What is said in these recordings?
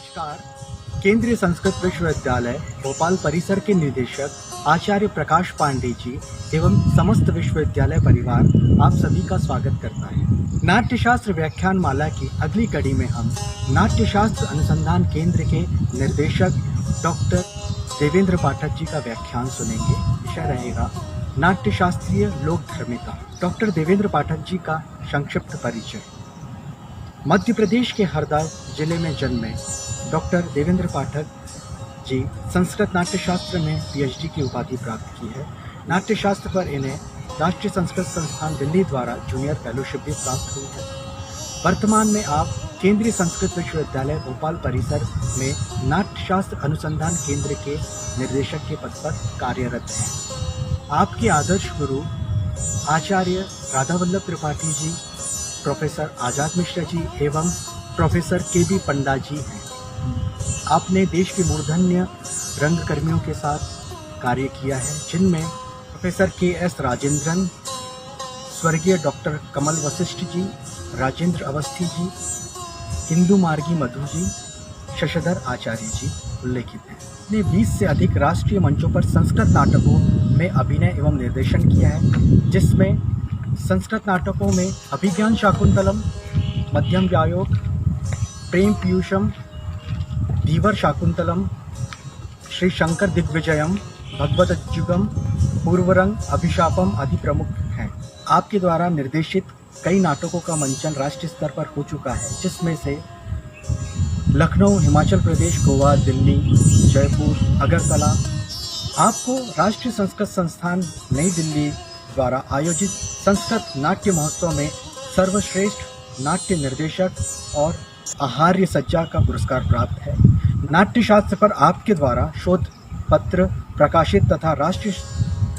नमस्कार। केंद्रीय संस्कृत विश्वविद्यालय भोपाल परिसर के निदेशक आचार्य प्रकाश पांडे जी एवं समस्त विश्वविद्यालय परिवार आप सभी का स्वागत करता है। नाट्यशास्त्र व्याख्यान माला की अगली कड़ी में हम नाट्यशास्त्र अनुसंधान केंद्र के निर्देशक डॉक्टर देवेंद्र पाठक जी का व्याख्यान सुनेंगे। विषय रहेगा नाट्यशास्त्रीय लोकधर्मिता। डॉक्टर देवेंद्र पाठक जी का संक्षिप्त परिचय। मध्य प्रदेश के हरदा जिले में जन्मे डॉक्टर देवेंद्र पाठक जी संस्कृत नाट्यशास्त्र में पीएचडी की उपाधि प्राप्त की है। नाट्यशास्त्र पर इन्हें राष्ट्रीय संस्कृत संस्थान दिल्ली द्वारा जूनियर फेलोशिप भी प्राप्त हुई है। वर्तमान में आप केंद्रीय संस्कृत विश्वविद्यालय भोपाल परिसर में नाट्यशास्त्र अनुसंधान केंद्र के निर्देशक के पद पर कार्यरत हैं। आपके आदर्श गुरु आचार्य राधावल्लभ त्रिपाठी जी, प्रोफेसर आजाद मिश्रा जी एवं प्रोफेसर के.बी. पंडा जी हैं। आपने देश के मूर्धन्य रंगकर्मियों के साथ कार्य किया है, जिनमें प्रोफेसर के.एस. राजेंद्रन, स्वर्गीय डॉक्टर कमल वशिष्ठ जी, राजेंद्र अवस्थी जी, इंदु मार्गी मधु जी, शशधर आचार्य जी उल्लेखित हैं। ने 20 से अधिक राष्ट्रीय मंचों पर संस्कृत नाटकों में अभिनय एवं निर्देशन किया है, जिसमें संस्कृत नाटकों में अभिज्ञान शाकुंतलम, मध्यम व्यायोग, प्रेम पीयूषम, धीवर शाकुंतलम, श्री शंकर दिग्विजयम, भगवतज्जुगम, पूर्वरंग, अभिशापम आदि प्रमुख हैं। आपके द्वारा निर्देशित कई नाटकों का मंचन राष्ट्रीय स्तर पर हो चुका है, जिसमें से लखनऊ, हिमाचल प्रदेश, गोवा, दिल्ली, जयपुर, अगरतला। आपको राष्ट्रीय संस्कृत संस्थान नई दिल्ली द्वारा आयोजित संस्कृत नाट्य महोत्सव में सर्वश्रेष्ठ नाट्य निर्देशक और आहार्य सज्जा का पुरस्कार प्राप्त है। नाट्यशास्त्र पर आपके द्वारा शोध पत्र प्रकाशित तथा राष्ट्रीय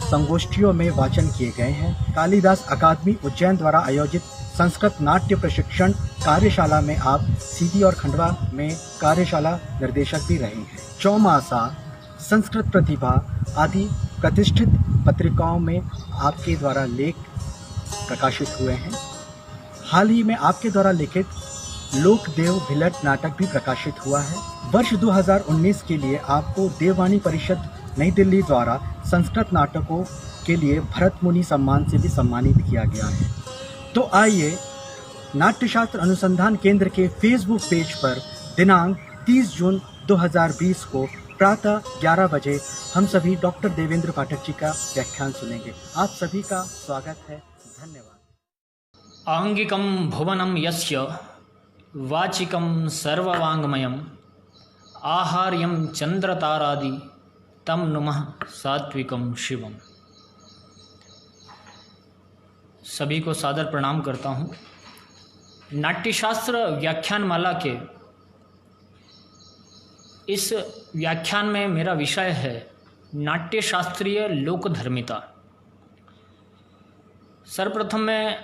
संगोष्ठियों में वाचन किए गए हैं। कालिदास अकादमी उज्जैन द्वारा आयोजित संस्कृत नाट्य प्रशिक्षण कार्यशाला में आप सीधी और खंडवा में कार्यशाला निर्देशक भी रहे हैं। चौमासा, संस्कृत प्रतिभा आदि प्रतिष्ठित पत्रिकाओं में आपके द्वारा लेख प्रकाशित हुए हैं। हाल ही में आपके द्वारा लिखित लोकदेव भिलट नाटक भी प्रकाशित हुआ है। वर्ष 2019 के लिए आपको देववाणी परिषद नई दिल्ली द्वारा संस्कृत नाटकों के लिए भरत मुनि सम्मान से भी सम्मानित किया गया है। तो आइए नाट्यशास्त्र अनुसंधान केंद्र के फेसबुक पेज पर दिनांक 30 जून 2020 को प्रातः 11 बजे हम सभी डॉक्टर देवेंद्र पाठक जी का व्याख्यान सुनेंगे। आप सभी का स्वागत है। धन्यवाद। आंगिकं भुवनं यस्य वाचिकं सर्ववाङ्मयम् आहार्यं चंद्रतारादि तम नुमः सात्विकं शिवम। सभी को सादर प्रणाम करता हूँ। नाट्यशास्त्र व्याख्यान माला के इस व्याख्यान में मेरा विषय है नाट्यशास्त्रीय लोकधर्मिता। सर्वप्रथम मैं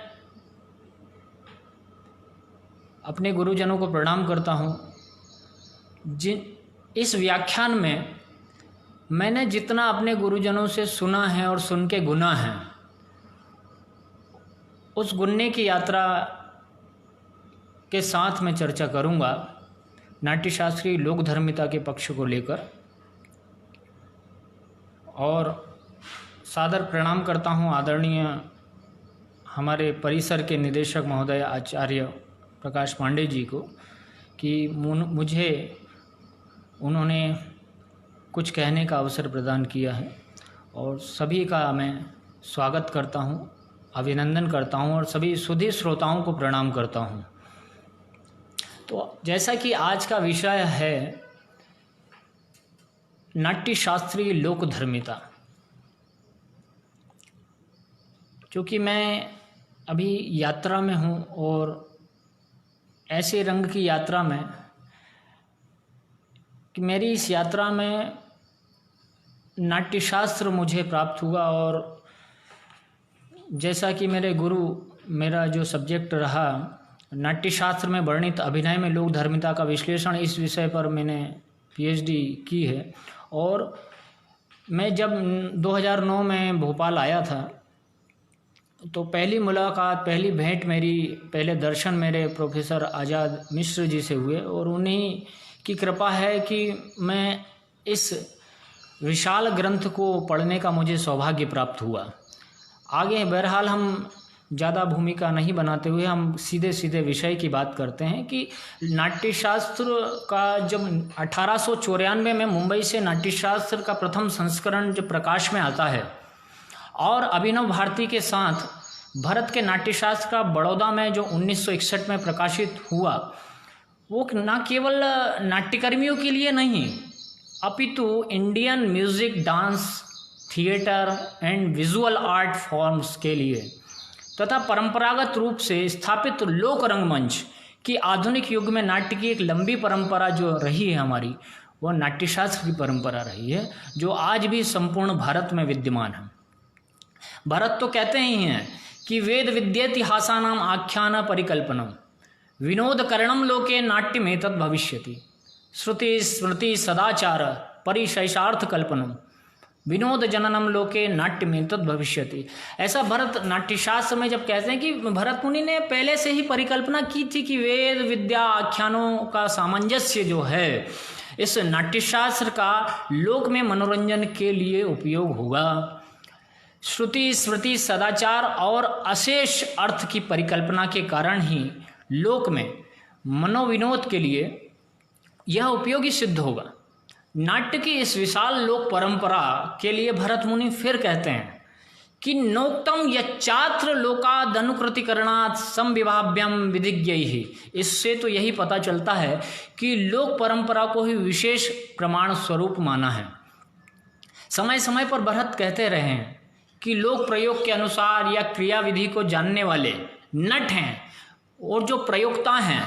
अपने गुरुजनों को प्रणाम करता हूँ। इस व्याख्यान में मैंने जितना अपने गुरुजनों से सुना है और सुन के गुना है, उस गुनने की यात्रा के साथ मैं चर्चा करूँगा नाट्यशास्त्रीय लोकधर्मिता के पक्ष को लेकर। और सादर प्रणाम करता हूँ आदरणीय हमारे परिसर के निदेशक महोदय आचार्य प्रकाश पांडे जी को कि मुझे उन्होंने कुछ कहने का अवसर प्रदान किया है। और सभी का मैं स्वागत करता हूँ, अभिनंदन करता हूँ और सभी सुधी श्रोताओं को प्रणाम करता हूँ। तो जैसा कि आज का विषय है नाट्यशास्त्रीय लोकधर्मिता, क्योंकि मैं अभी यात्रा में हूँ और ऐसे रंग की यात्रा में कि मेरी इस यात्रा में नाट्यशास्त्र मुझे प्राप्त हुआ। और जैसा कि मेरे गुरु, मेरा जो सब्जेक्ट रहा नाट्यशास्त्र में वर्णित अभिनय में लोकधर्मिता का विश्लेषण, इस विषय पर मैंने पीएचडी की है। और मैं जब 2009 में भोपाल आया था तो पहली मुलाकात, पहली भेंट मेरी, पहले दर्शन मेरे प्रोफेसर आज़ाद मिश्र जी से हुए और उन्हीं की कृपा है कि मैं इस विशाल ग्रंथ को पढ़ने का मुझे सौभाग्य प्राप्त हुआ। आगे बहरहाल हम ज़्यादा भूमिका नहीं बनाते हुए हम सीधे सीधे विषय की बात करते हैं कि नाट्यशास्त्र का जब 1894 में मुंबई से नाट्यशास्त्र का प्रथम संस्करण जब प्रकाश में आता है और अभिनव भारती के साथ भरत के नाट्यशास्त्र का बड़ौदा में जो 1961 में प्रकाशित हुआ, वो न केवल नाट्यकर्मियों के लिए नहीं अपितु Indian music, dance, theatre and visual art forms के लिए तथा परंपरागत रूप से स्थापित लोक रंगमंच की आधुनिक युग में नाट्य की एक लंबी परंपरा जो रही है हमारी, वह नाट्यशास्त्र की परंपरा रही है जो आज भी संपूर्ण भारत में विद्यमान है। भरत तो कहते ही हैं कि वेद विद्येतिहासानाम आख्यान परिकल्पनम विनोद करणम लोके नाट्य में तद भविष्यति श्रुति स्मृति सदाचार परिशैषार्थ कल्पनम विनोद जननम लोके नाट्य में तद भविष्यति। ऐसा भरत नाट्यशास्त्र में जब कहते हैं कि भरत मुनि ने पहले से ही परिकल्पना की थी कि वेद विद्या आख्यानों का सामंजस्य जो है इस नाट्यशास्त्र का लोक में मनोरंजन के लिए उपयोग होगा। श्रुति स्मृति सदाचार और अशेष अर्थ की परिकल्पना के कारण ही लोक में मनोविनोद के लिए यह उपयोगी सिद्ध होगा। नाट्य की इस विशाल लोक परंपरा के लिए भरत मुनि फिर कहते हैं कि नोक्तम यच्चात्र लोकादनुकृतिकरणात् संविभाव्यम विधिज्ञैहि। इससे तो यही पता चलता है कि लोक परंपरा को ही विशेष प्रमाण स्वरूप माना है। समय समय पर भरत कहते रहे हैं कि लोक प्रयोग के अनुसार या क्रिया विधि को जानने वाले नट हैं और जो प्रयोक्ता हैं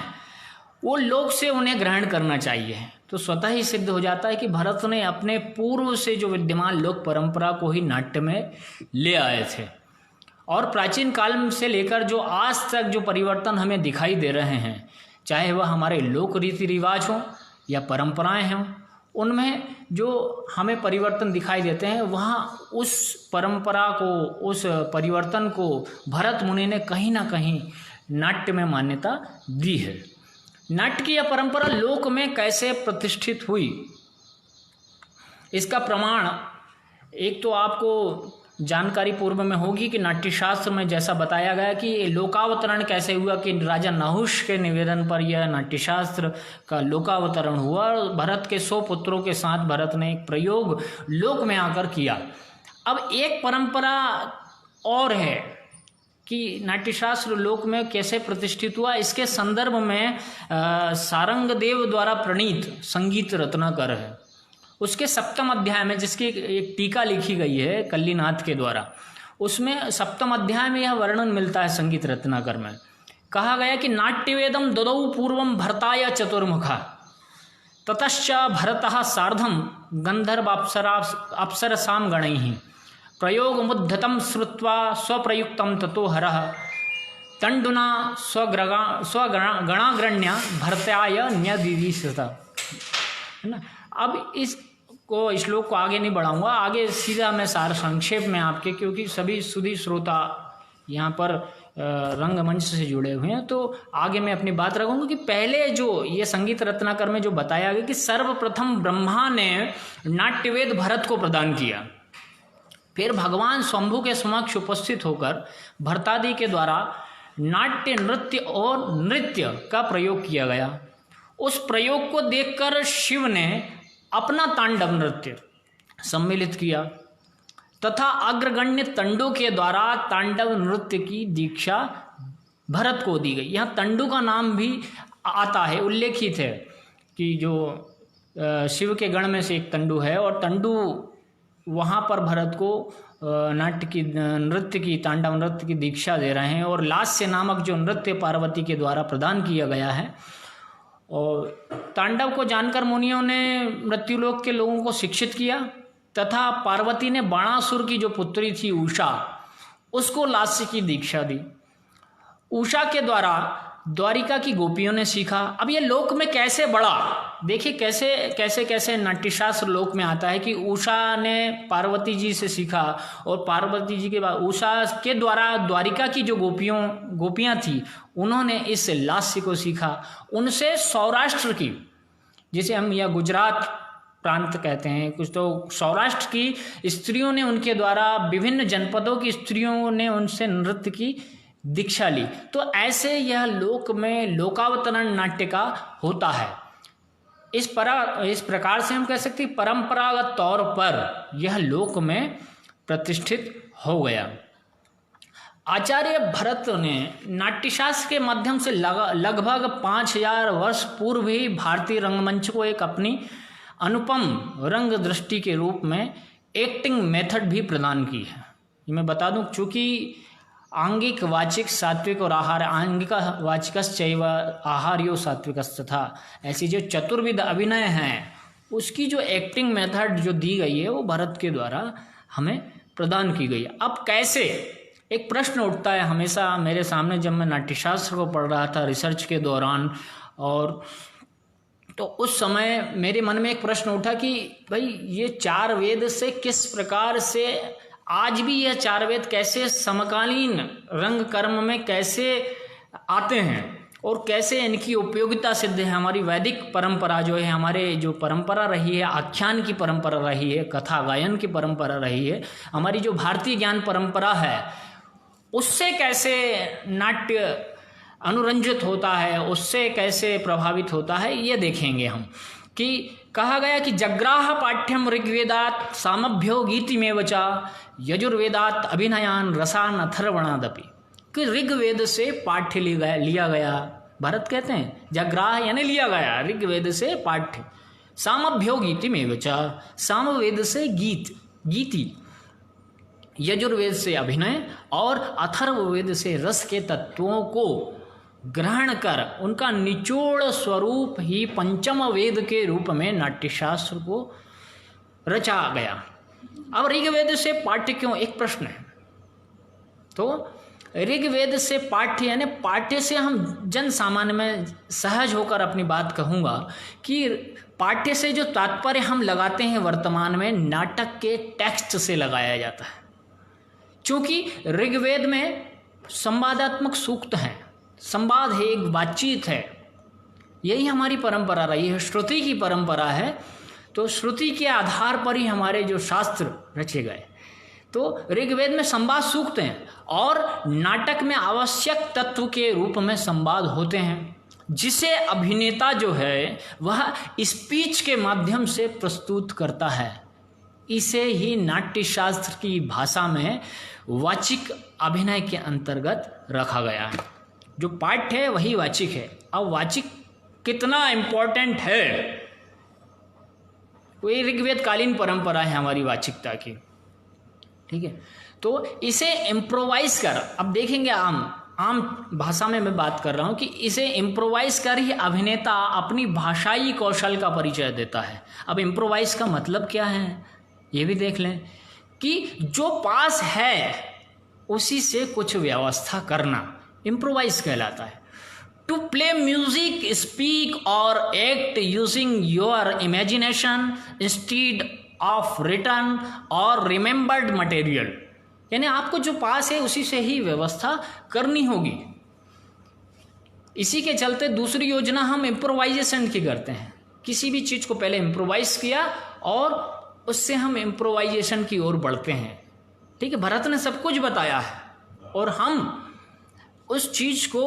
वो लोक से उन्हें ग्रहण करना चाहिए। तो स्वतः ही सिद्ध हो जाता है कि भरत ने अपने पूर्व से जो विद्यमान लोक परंपरा को ही नाट्य में ले आए थे और प्राचीन काल से लेकर जो आज तक जो परिवर्तन हमें दिखाई दे रहे हैं, चाहे वह हमारे लोक रीति रिवाज हों या परंपराएं हों, उनमें जो हमें परिवर्तन दिखाई देते हैं वहाँ उस परंपरा को, उस परिवर्तन को भरत मुनि ने कहीं ना कहीं नाट्य में मान्यता दी है। नाट्य की यह परंपरा लोक में कैसे प्रतिष्ठित हुई, इसका प्रमाण एक तो आपको जानकारी पूर्व में होगी कि नाट्यशास्त्र में जैसा बताया गया कि लोकावतरण कैसे हुआ, कि राजा नहुष के निवेदन पर यह नाट्यशास्त्र का लोकावतरण हुआ और भरत के 100 पुत्रों के साथ भरत ने एक प्रयोग लोक में आकर किया। अब एक परंपरा और है कि नाट्यशास्त्र लोक में कैसे प्रतिष्ठित हुआ। इसके संदर्भ में सारंगदेव द्वारा प्रणीत संगीत रत्नाकर है, उसके 7वें अध्याय में जिसकी एक टीका लिखी गई है कल्लीनाथ के द्वारा, उसमें 7वें अध्याय में यह वर्णन मिलता है संगीत रत्नाकर में। कहा गया कि नाट्यवेदम ददौ पूर्वम भरताय चतुर्मुखा ततश्च भरतः सार्धम गंधर्व अप्सरसाम गणैः प्रयोग मुद्धतम श्रुत्वा स्वप्रयुक्तम ततो हरः तंडुना स्वगणाग्रण्य भरताय न्यदिदिशत। है ना। अब इसको श्लोक को आगे नहीं बढ़ाऊंगा, आगे सीधा मैं सार संक्षेप में आपके, क्योंकि सभी सुधी श्रोता यहाँ पर रंगमंच से जुड़े हुए हैं, तो आगे मैं अपनी बात रखूंगा कि पहले जो ये संगीत रत्नाकर में जो बताया गया कि सर्वप्रथम ब्रह्मा ने नाट्यवेद भरत को प्रदान किया, फिर भगवान शंभु के समक्ष उपस्थित होकर भरतादि के द्वारा नाट्य नृत्य और नृत्य का प्रयोग किया गया। उस प्रयोग को देखकर शिव ने अपना तांडव नृत्य सम्मिलित किया तथा अग्रगण्य तंडु के द्वारा तांडव नृत्य की दीक्षा भरत को दी गई। यहाँ तंडु का नाम भी आता है, उल्लेखित है कि जो शिव के गण में से एक तंडु है और तंडु वहाँ पर भरत को नाट्य की नृत्य की तांडव नृत्य की दीक्षा दे रहे हैं और लास्य नामक जो नृत्य पार्वती के द्वारा प्रदान किया गया है। और तांडव को जानकर मुनियों ने मृत्युलोक के लोगों को शिक्षित किया तथा पार्वती ने बाणासुर की जो पुत्री थी उषा, उसको लास्य की दीक्षा दी। उषा के द्वारा द्वारिका की गोपियों ने सीखा। अब ये लोक में कैसे बढ़ा, देखिए कैसे नाट्यशास्त्र लोक में आता है कि उषा ने पार्वती जी से सीखा और पार्वती जी के बाद उषा के द्वारा द्वारिका की जो गोपियां थी उन्होंने इस लास्य को सीखा। उनसे सौराष्ट्र की जिसे हम या गुजरात प्रांत कहते हैं, कुछ तो सौराष्ट्र की स्त्रियों ने उनके द्वारा, विभिन्न जनपदों की स्त्रियों ने उनसे नृत्य की दीक्षा ली। तो ऐसे यह लोक में लोकावतरण नाट्य का होता है। इस प्रकार से हम कह सकते हैं परंपरागत तौर पर यह लोक में प्रतिष्ठित हो गया। आचार्य भरत ने नाट्यशास्त्र के माध्यम से लगभग 5000 वर्ष पूर्व ही भारतीय रंगमंच को एक अपनी अनुपम रंग दृष्टि के रूप में एक्टिंग मेथड भी प्रदान की है। ये मैं बता दूं, चूँकि आंगिक वाचिक सात्विक और आहार, आंगिक वाचिकश्चैव आहार्यो सात्विकस्तथा, ऐसी जो चतुर्विध अभिनय हैं उसकी जो एक्टिंग मेथड जो दी गई है वो भरत के द्वारा हमें प्रदान की गई है। अब कैसे, एक प्रश्न उठता है हमेशा मेरे सामने जब मैं नाट्यशास्त्र को पढ़ रहा था रिसर्च के दौरान, और तो उस समय मेरे मन में एक प्रश्न उठा कि भाई ये चार वेद से किस प्रकार से आज भी यह चार वेद कैसे समकालीन रंग कर्म में कैसे आते हैं और कैसे इनकी उपयोगिता सिद्ध है। हमारी वैदिक परंपरा जो है, हमारे जो परंपरा रही है, आख्यान की परंपरा रही है, कथा गायन की परंपरा रही है, हमारी जो भारतीय ज्ञान परंपरा है, उससे कैसे नाट्य अनुरंजित होता है, उससे कैसे प्रभावित होता है, ये देखेंगे हम। कि कहा गया कि जग्राह पाठ्यम ऋग्वेदात सामभ्यो गीतिमेव च यजुर्वेदात अभिनयान रसान अथर्वणादपि, कि ऋग्वेद से पाठ्य लिया गया। भरत कहते हैं जग्राह यानी लिया गया, ऋग्वेद से पाठ्य, सामभ्यो गीतिमेव च, सामवेद से गीति, यजुर्वेद से अभिनय और अथर्ववेद से रस के तत्वों को ग्रहण कर उनका निचोड़ स्वरूप ही पंचम वेद के रूप में नाट्यशास्त्र को रचा गया। अब ऋग्वेद से पाठ्य क्यों, एक प्रश्न है। तो ऋग्वेद से पाठ्य यानी पाठ्य से हम जन सामान्य में सहज होकर अपनी बात कहूँगा कि पाठ्य से जो तात्पर्य हम लगाते हैं वर्तमान में नाटक के टेक्स्ट से लगाया जाता है। क्योंकि ऋग्वेद में संवादात्मक सूक्त हैं, संवाद है, एक बातचीत है, यही हमारी परंपरा रही है, श्रुति की परंपरा है। तो श्रुति के आधार पर ही हमारे जो शास्त्र रचे गए। तो ऋग्वेद में संवाद सूक्त हैं और नाटक में आवश्यक तत्व के रूप में संवाद होते हैं, जिसे अभिनेता जो है वह स्पीच के माध्यम से प्रस्तुत करता है। इसे ही नाट्यशास्त्र की भाषा में वाचिक अभिनय के अंतर्गत रखा गया है। जो पाठ्य है वही वाचिक है। अब वाचिक कितना इम्पोर्टेंट है, वही ऋग्वेद कालीन परंपरा है हमारी वाचिकता की, ठीक है। तो इसे इम्प्रोवाइज कर, अब देखेंगे आम भाषा में मैं बात कर रहा हूँ कि इसे इम्प्रोवाइज कर ही अभिनेता अपनी भाषाई कौशल का परिचय देता है। अब इम्प्रोवाइज का मतलब क्या है ये भी देख लें कि जो पास है उसी से कुछ व्यवस्था करना इम्प्रोवाइज कहलाता है। To play music, speak or act using your imagination instead of written or remembered material, यानी आपको जो पास है उसी से ही व्यवस्था करनी होगी। इसी के चलते दूसरी योजना हम इम्प्रोवाइजेशन की करते हैं। किसी भी चीज़ को पहले इम्प्रोवाइज किया और उससे हम इम्प्रोवाइजेशन की ओर बढ़ते हैं, ठीक है। भरत ने सब कुछ बताया है और हम उस चीज़ को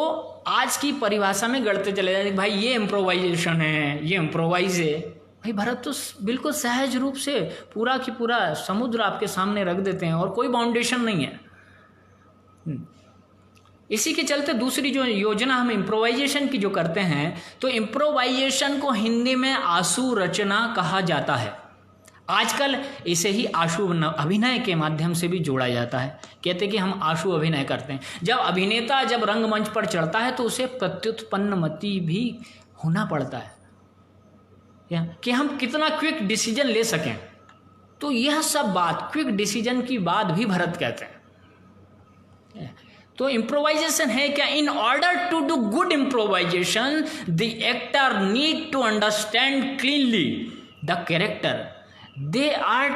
आज की परिभाषा में गढ़ते चले जाते, भाई ये इम्प्रोवाइजेशन है, ये इम्प्रोवाइज है। भाई भरत तो बिल्कुल सहज रूप से पूरा की पूरा समुद्र आपके सामने रख देते हैं और कोई बाउंडेशन नहीं है। इसी के चलते दूसरी जो योजना हम इम्प्रोवाइजेशन की जो करते हैं, तो इम्प्रोवाइजेशन को हिंदी में आशु रचना कहा जाता है। आजकल इसे ही आशु अभिनय के माध्यम से भी जोड़ा जाता है। कहते हैं कि हम आशु अभिनय करते हैं। जब अभिनेता जब रंगमंच पर चढ़ता है तो उसे प्रत्युत्पन्नमति भी होना पड़ता है कि हम कितना क्विक डिसीजन ले सकें। तो यह सब बात क्विक डिसीजन की बात भी भरत कहते हैं। तो इम्प्रोवाइजेशन है क्या? In order to do good improvisation the actor need to understand cleanly the character they are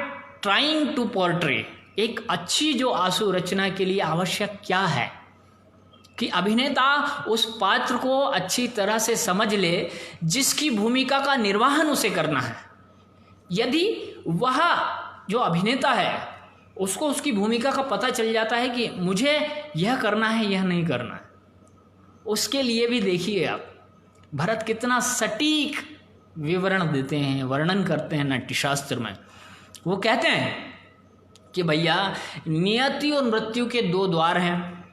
trying to portray. एक अच्छी जो आशु रचना के लिए आवश्यक क्या है, कि अभिनेता उस पात्र को अच्छी तरह से समझ ले जिसकी भूमिका का निर्वहन उसे करना है। यदि वह जो अभिनेता है उसको उसकी भूमिका का पता चल जाता है कि मुझे यह करना है, यह नहीं करना है, उसके लिए भी देखिए आप भरत कितना सटीक विवरण देते हैं, वर्णन करते हैं नाट्यशास्त्र में। वो कहते हैं कि भैया नियति और मृत्यु के दो द्वार हैं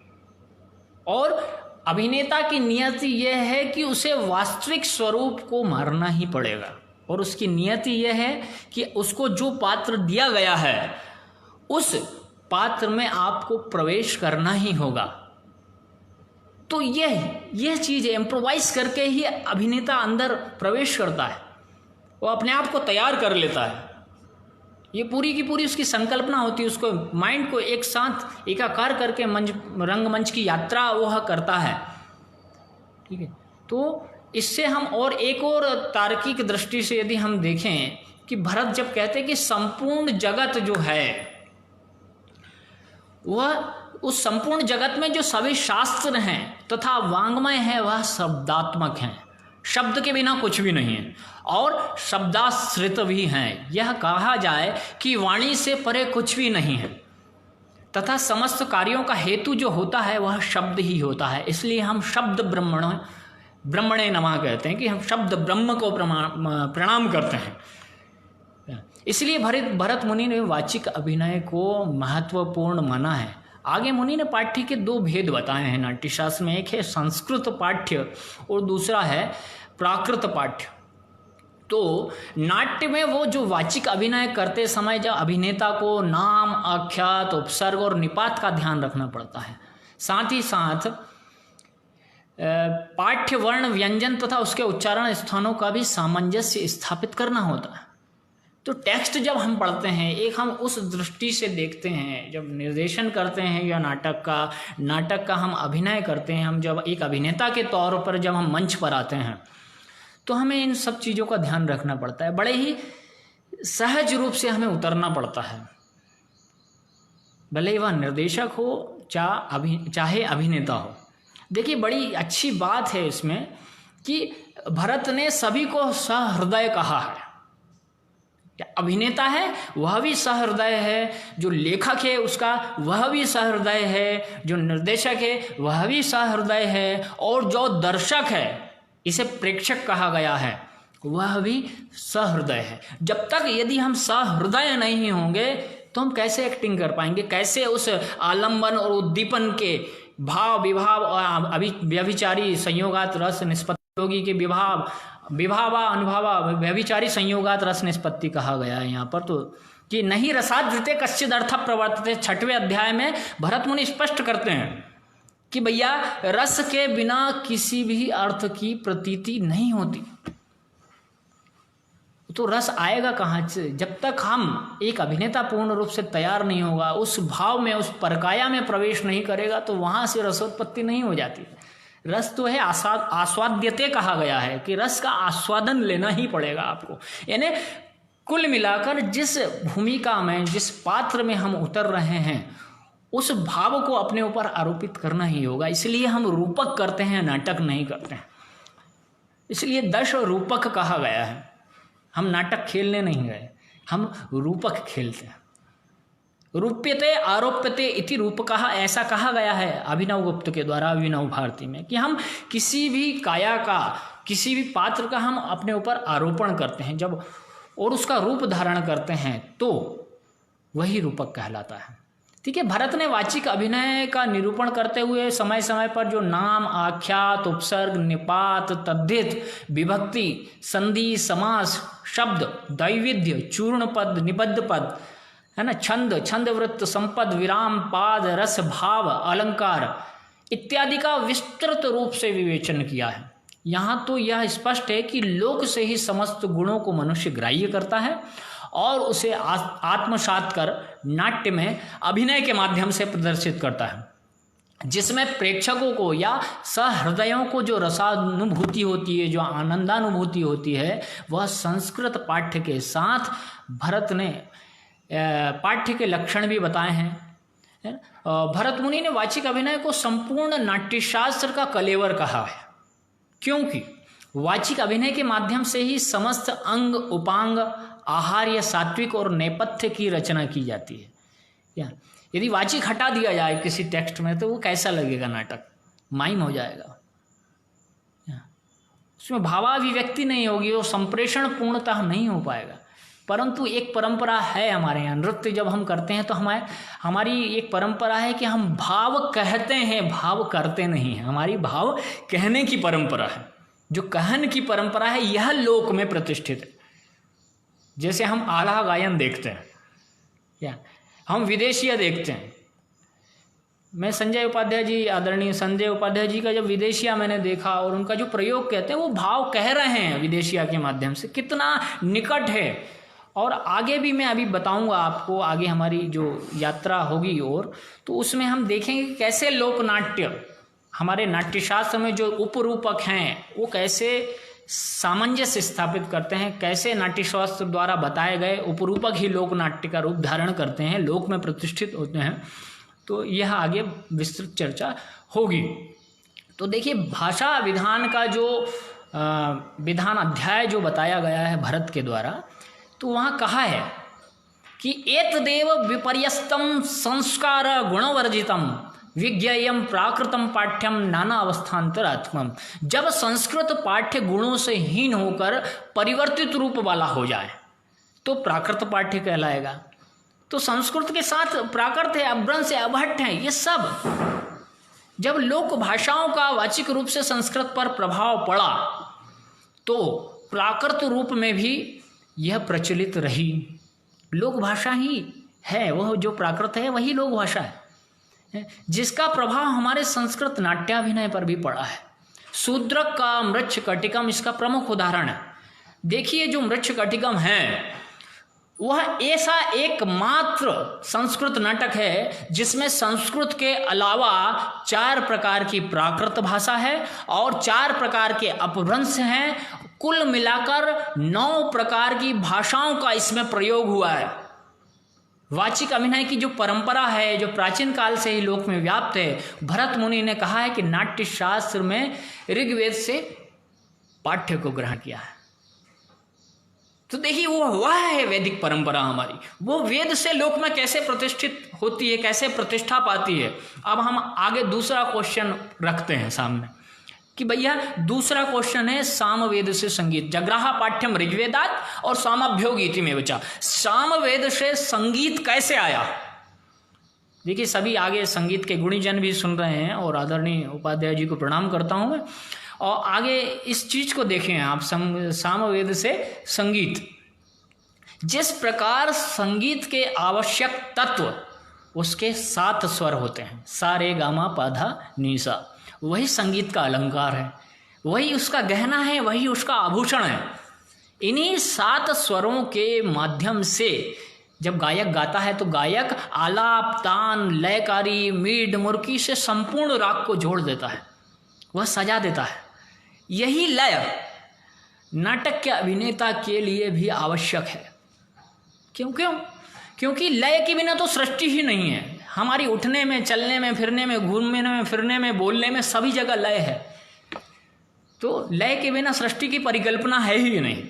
और अभिनेता की नियति यह है कि उसे वास्तविक स्वरूप को मारना ही पड़ेगा और उसकी नियति यह है कि उसको जो पात्र दिया गया है उस पात्र में आपको प्रवेश करना ही होगा। तो यह चीज़ इम्प्रोवाइज करके ही अभिनेता अंदर प्रवेश करता है, वो अपने आप को तैयार कर लेता है। ये पूरी की पूरी उसकी संकल्पना होती है, उसको माइंड को एक साथ एकाकार करके रंगमंच की यात्रा वह करता है। ठीक है, तो इससे हम और एक और तार्किक दृष्टि से यदि हम देखें कि भरत जब कहते हैं कि संपूर्ण जगत जो है वह उस संपूर्ण जगत में जो सभी शास्त्र हैं तथा वांग्मय है वह शब्दात्मक हैं, शब्द के बिना कुछ भी नहीं है और शब्दाश्रित भी हैं। यह कहा जाए कि वाणी से परे कुछ भी नहीं है तथा समस्त कार्यों का हेतु जो होता है वह शब्द ही होता है। इसलिए हम शब्द ब्रह्मणे नमः कहते हैं कि हम शब्द ब्रह्म को प्रणाम करते हैं। इसलिए भरत मुनि ने वाचिक अभिनय को महत्वपूर्ण माना है। आगे मुनि ने पाठ्य के दो भेद बताए हैं नाट्यशास्त्र में, एक है संस्कृत पाठ्य और दूसरा है प्राकृत पाठ्य। तो नाट्य में वो जो वाचिक अभिनय करते समय जब अभिनेता को नाम, आख्यात, उपसर्ग और निपात का ध्यान रखना पड़ता है, साथ ही साथ पाठ्य वर्ण, व्यंजन तथा उसके उच्चारण स्थानों का भी सामंजस्य स्थापित करना होता है। तो टेक्स्ट जब हम पढ़ते हैं एक हम उस दृष्टि से देखते हैं, जब निर्देशन करते हैं या नाटक का हम अभिनय करते हैं, हम जब एक अभिनेता के तौर पर जब हम मंच पर आते हैं तो हमें इन सब चीज़ों का ध्यान रखना पड़ता है। बड़े ही सहज रूप से हमें उतरना पड़ता है, भले ही वह निर्देशक हो चाहे अभिनेता हो। देखिए बड़ी अच्छी बात है इसमें कि भरत ने सभी को सहृदय कहा है। अभिनेता है वह भी सहृदय है, जो लेखक है उसका वह भी सहृदय है, जो निर्देशक है वह भी सहृदय है और जो दर्शक है, इसे प्रेक्षक कहा गया है, वह भी सहृदय है। जब तक यदि हम सहृदय नहीं होंगे तो हम कैसे एक्टिंग कर पाएंगे, कैसे उस आलंबन और उद्दीपन के भाव विभाव और व्यभिचारी संयोगात रस निष्पत्ति होगी कि विभावा अनुभवा व्यभिचारी संयोगात रस निष्पत्ति कहा गया है यहाँ पर। तो कि नहीं रसादृते कश्चिद अर्थ प्रवर्तते, 6वें अध्याय में भरत मुनि स्पष्ट करते हैं कि भैया रस के बिना किसी भी अर्थ की प्रतीति नहीं होती। तो रस आएगा कहाँ से? जब तक हम एक अभिनेता पूर्ण रूप से तैयार नहीं होगा, उस भाव में, उस परकाया में प्रवेश नहीं करेगा, तो वहां से रसोत्पत्ति नहीं हो जाती। रस तो है आस्वाद्यते कहा गया है कि रस का आस्वादन लेना ही पड़ेगा आपको। यानी कुल मिलाकर जिस भूमिका में, जिस पात्र में हम उतर रहे हैं उस भाव को अपने ऊपर आरोपित करना ही होगा। इसलिए हम रूपक करते हैं, नाटक नहीं करते हैं। इसलिए दश रूपक कहा गया है। हम नाटक खेलने नहीं गए, हम रूपक खेलते हैं। रूप्यते आरोप्यते इति रूपकः, ऐसा कहा गया है अभिनव गुप्त के द्वारा अभिनव भारती में कि हम किसी भी काया का, किसी भी पात्र का हम अपने ऊपर आरोपण करते हैं जब और उसका रूप धारण करते हैं तो वही रूपक कहलाता है। ठीक है, भरत ने वाचिक अभिनय का निरूपण करते हुए समय समय पर जो नाम, आख्यात, उपसर्ग, निपात, तद्धित, विभक्ति, संधि, समास, शब्द, दैविध्य, चूर्ण पद, निबद्ध पद, है ना, छंद वृत्त, संपद, विराम, पाद, रस, भाव, अलंकार इत्यादि का विस्तृत रूप से विवेचन किया है। यहाँ तो यह स्पष्ट है कि लोक से ही समस्त गुणों को मनुष्य ग्राह्य करता है और उसे आत्मसात कर नाट्य में अभिनय के माध्यम से प्रदर्शित करता है, जिसमें प्रेक्षकों को या सहृदयों को जो रसानुभूति होती है, जो आनंदानुभूति होती है, वह संस्कृत पाठ्य के साथ भरत ने पाठ्य के लक्षण भी बताए हैं, है ना। भरत मुनि ने वाचिक अभिनय को संपूर्ण नाट्यशास्त्र का कलेवर कहा है, क्योंकि वाचिक अभिनय के माध्यम से ही समस्त अंग उपांग आहार्य सात्विक और नेपथ्य की रचना की जाती है। या यदि वाचिक हटा दिया जाए किसी टेक्स्ट में तो वो कैसा लगेगा, नाटक माइम हो जाएगा, उसमें भावाभिव्यक्ति नहीं होगी, वो संप्रेषण पूर्णतः नहीं हो पाएगा। परंतु एक परंपरा है हमारे यहाँ, नृत्य जब हम करते हैं तो हमारी एक परंपरा है कि हम भाव कहते हैं, भाव करते नहीं हैं। हमारी भाव कहने की परंपरा है, जो कहन की परंपरा है यह लोक में प्रतिष्ठित है। जैसे हम आल्हा गायन देखते हैं या हम विदेशिया देखते हैं। मैं संजय उपाध्याय जी, आदरणीय संजय उपाध्याय जी का जब विदेशिया मैंने देखा और उनका जो प्रयोग कहते हैं वो भाव कह रहे हैं विदेशिया के माध्यम से, कितना निकट है। और आगे भी मैं अभी बताऊंगा आपको, आगे हमारी जो यात्रा होगी और तो उसमें हम देखेंगे कि कैसे लोकनाट्य हमारे नाट्यशास्त्र में जो उपरूपक हैं वो कैसे सामंजस्य स्थापित करते हैं, कैसे नाट्यशास्त्र द्वारा बताए गए उपरूपक ही लोकनाट्य का रूप धारण करते हैं, लोक में प्रतिष्ठित होते हैं। तो यह आगे विस्तृत चर्चा होगी। तो देखिए, भाषा विधान का जो विधान अध्याय जो बताया गया है भरत के द्वारा, तो वहाँ कहा है कि एतदेव विपर्यस्तम संस्कार गुणवर्जितम विज्ञेयम प्राकृतम पाठ्यम नाना अवस्थान्तरात्मम। जब संस्कृत पाठ्य गुणों से हीन होकर परिवर्तित रूप वाला हो जाए तो प्राकृत पाठ्य कहलाएगा। तो संस्कृत के साथ प्राकृत है, अभ्रंश है, अभट्ट है, ये सब जब लोक भाषाओं का वाचिक रूप से संस्कृत पर प्रभाव पड़ा तो प्राकृत रूप में भी यह प्रचलित रही। लोक भाषा ही है, वह जो प्राकृत है वही लोक भाषा है, जिसका प्रभाव हमारे संस्कृत नाट्याभिनय पर भी पड़ा है। शूद्रक का मृच्छकटिकम इसका प्रमुख उदाहरण है। देखिए, जो मृच्छकटिकम है वह ऐसा एकमात्र संस्कृत नाटक है जिसमें संस्कृत के अलावा 4 प्रकार की प्राकृत भाषा है और 4 प्रकार के अपभ्रंश हैं। कुल मिलाकर 9 प्रकार की भाषाओं का इसमें प्रयोग हुआ है। वाचिक अभिनय की जो परंपरा है, जो प्राचीन काल से ही लोक में व्याप्त है, भरत मुनि ने कहा है कि नाट्य शास्त्र में ऋग्वेद से पाठ्य को ग्रहण किया है। तो देखिए, वह है वैदिक परंपरा हमारी, वो वेद से लोक में कैसे प्रतिष्ठित होती है, कैसे प्रतिष्ठा पाती है। अब हम आगे दूसरा क्वेश्चन रखते हैं सामने कि भैया दूसरा क्वेश्चन है सामवेद से संगीत। जग्राह पाठ्यम ऋग्वेदात और सामभ्योगीति में बचा। सामवेद से संगीत कैसे आया? देखिए, सभी आगे संगीत के गुणीजन भी सुन रहे हैं और आदरणीय उपाध्याय जी को प्रणाम करता हूं मैं। और आगे इस चीज को देखें आप, सामवेद से संगीत। जिस प्रकार संगीत के आवश्यक तत्व उसके 7 स्वर होते हैं, सा रे गा मा पा धा नी सा, वही संगीत का अलंकार है, वही उसका गहना है, वही उसका आभूषण है। इन्हीं 7 स्वरों के माध्यम से जब गायक गाता है तो गायक आलाप, तान, लयकारी, मीड, मुर्की से संपूर्ण राग को जोड़ देता है, वह सजा देता है। यही लय नाटक के अभिनेता के लिए भी आवश्यक है। क्योंकि लय के बिना तो सृष्टि ही नहीं है। हमारी उठने में, चलने में, फिरने में, घूमने में, फिरने में, बोलने में सभी जगह लय है। तो लय के बिना सृष्टि की परिकल्पना है ही नहीं।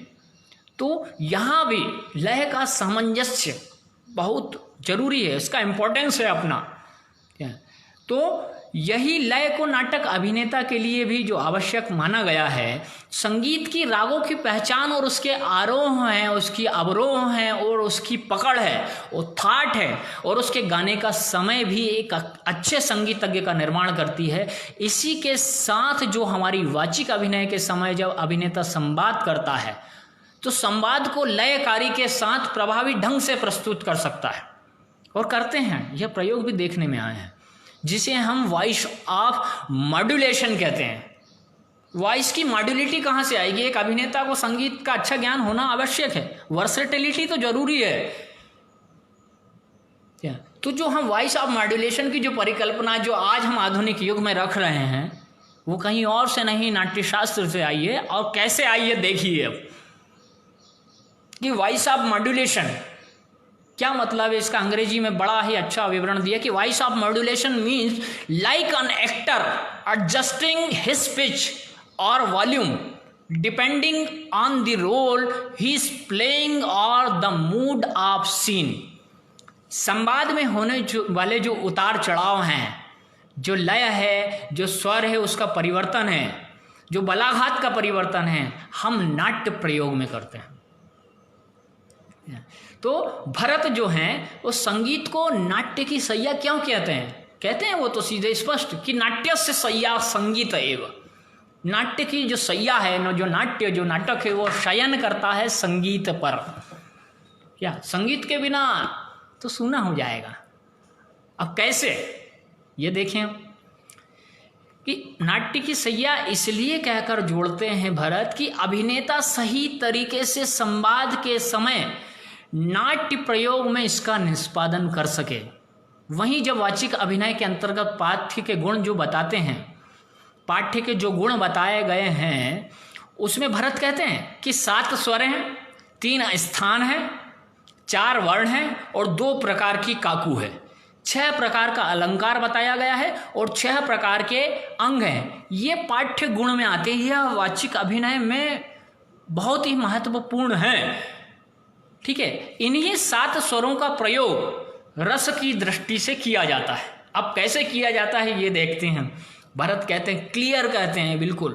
तो यहाँ भी लय का सामंजस्य बहुत जरूरी है, इसका इम्पोर्टेंस है अपना। तो यही लय को नाटक अभिनेता के लिए भी जो आवश्यक माना गया है। संगीत की रागों की पहचान और उसके आरोह हैं, उसकी अवरोह हैं और उसकी पकड़ है, वो थाट है और उसके गाने का समय भी एक अच्छे संगीतज्ञ का निर्माण करती है। इसी के साथ जो हमारी वाचिक अभिनय के समय जब अभिनेता संवाद करता है तो संवाद को लयकारी के साथ प्रभावी ढंग से प्रस्तुत कर सकता है और करते हैं। यह प्रयोग भी देखने में आए हैं, जिसे हम वॉइस ऑफ मॉड्यूलेशन कहते हैं। वॉइस की मॉड्यूलिटी कहाँ से आएगी? एक अभिनेता को संगीत का अच्छा ज्ञान होना आवश्यक है, वर्सेटिलिटी तो जरूरी है। तो जो हम वॉइस ऑफ मॉड्यूलेशन की जो परिकल्पना जो आज हम आधुनिक युग में रख रहे हैं वो कहीं और से नहीं, नाट्यशास्त्र से आई है। और कैसे आई है देखिए अब कि वॉइस ऑफ मॉड्यूलेशन क्या मतलब है इसका? अंग्रेजी में बड़ा ही अच्छा विवरण दिया कि voice of modulation means like an actor adjusting his pitch और volume depending on the role he is playing और द मूड ऑफ सीन। संवाद में होने वाले जो उतार चढ़ाव हैं, जो लय है, जो स्वर है, उसका परिवर्तन है, जो बलाघात का परिवर्तन है, हम नाट्य प्रयोग में करते हैं। तो भरत जो हैं वो संगीत को नाट्य की सैया क्यों कहते हैं? कहते हैं वो तो सीधे स्पष्ट कि नाट्य से सैया संगीत एवं। नाट्य की जो सैया है, जो नाट्य, जो नाटक है, वो शयन करता है संगीत पर। क्या संगीत के बिना तो सूना हो जाएगा। अब कैसे? ये देखें कि नाट्य की सैया इसलिए कहकर जोड़ते हैं भरत कि अभिनेता सही तरीके से संवाद के समय नाट्य प्रयोग में इसका निष्पादन कर सके। वहीं जब वाचिक अभिनय के अंतर्गत पाठ्य के गुण जो बताते हैं, पाठ्य के जो गुण बताए गए हैं, उसमें भरत कहते हैं कि 7 स्वर हैं, 3 स्थान हैं, 4 वर्ण हैं और 2 प्रकार की काकू है। 6 प्रकार का अलंकार बताया गया है और 6 प्रकार के अंग हैं। ये पाठ्य गुण में आते हैं। यह वाचिक अभिनय में बहुत ही महत्वपूर्ण है। ठीक है, इन्हीं 7 स्वरों का प्रयोग रस की दृष्टि से किया जाता है। अब कैसे किया जाता है ये देखते हैं। भरत कहते हैं, क्लियर कहते हैं बिल्कुल,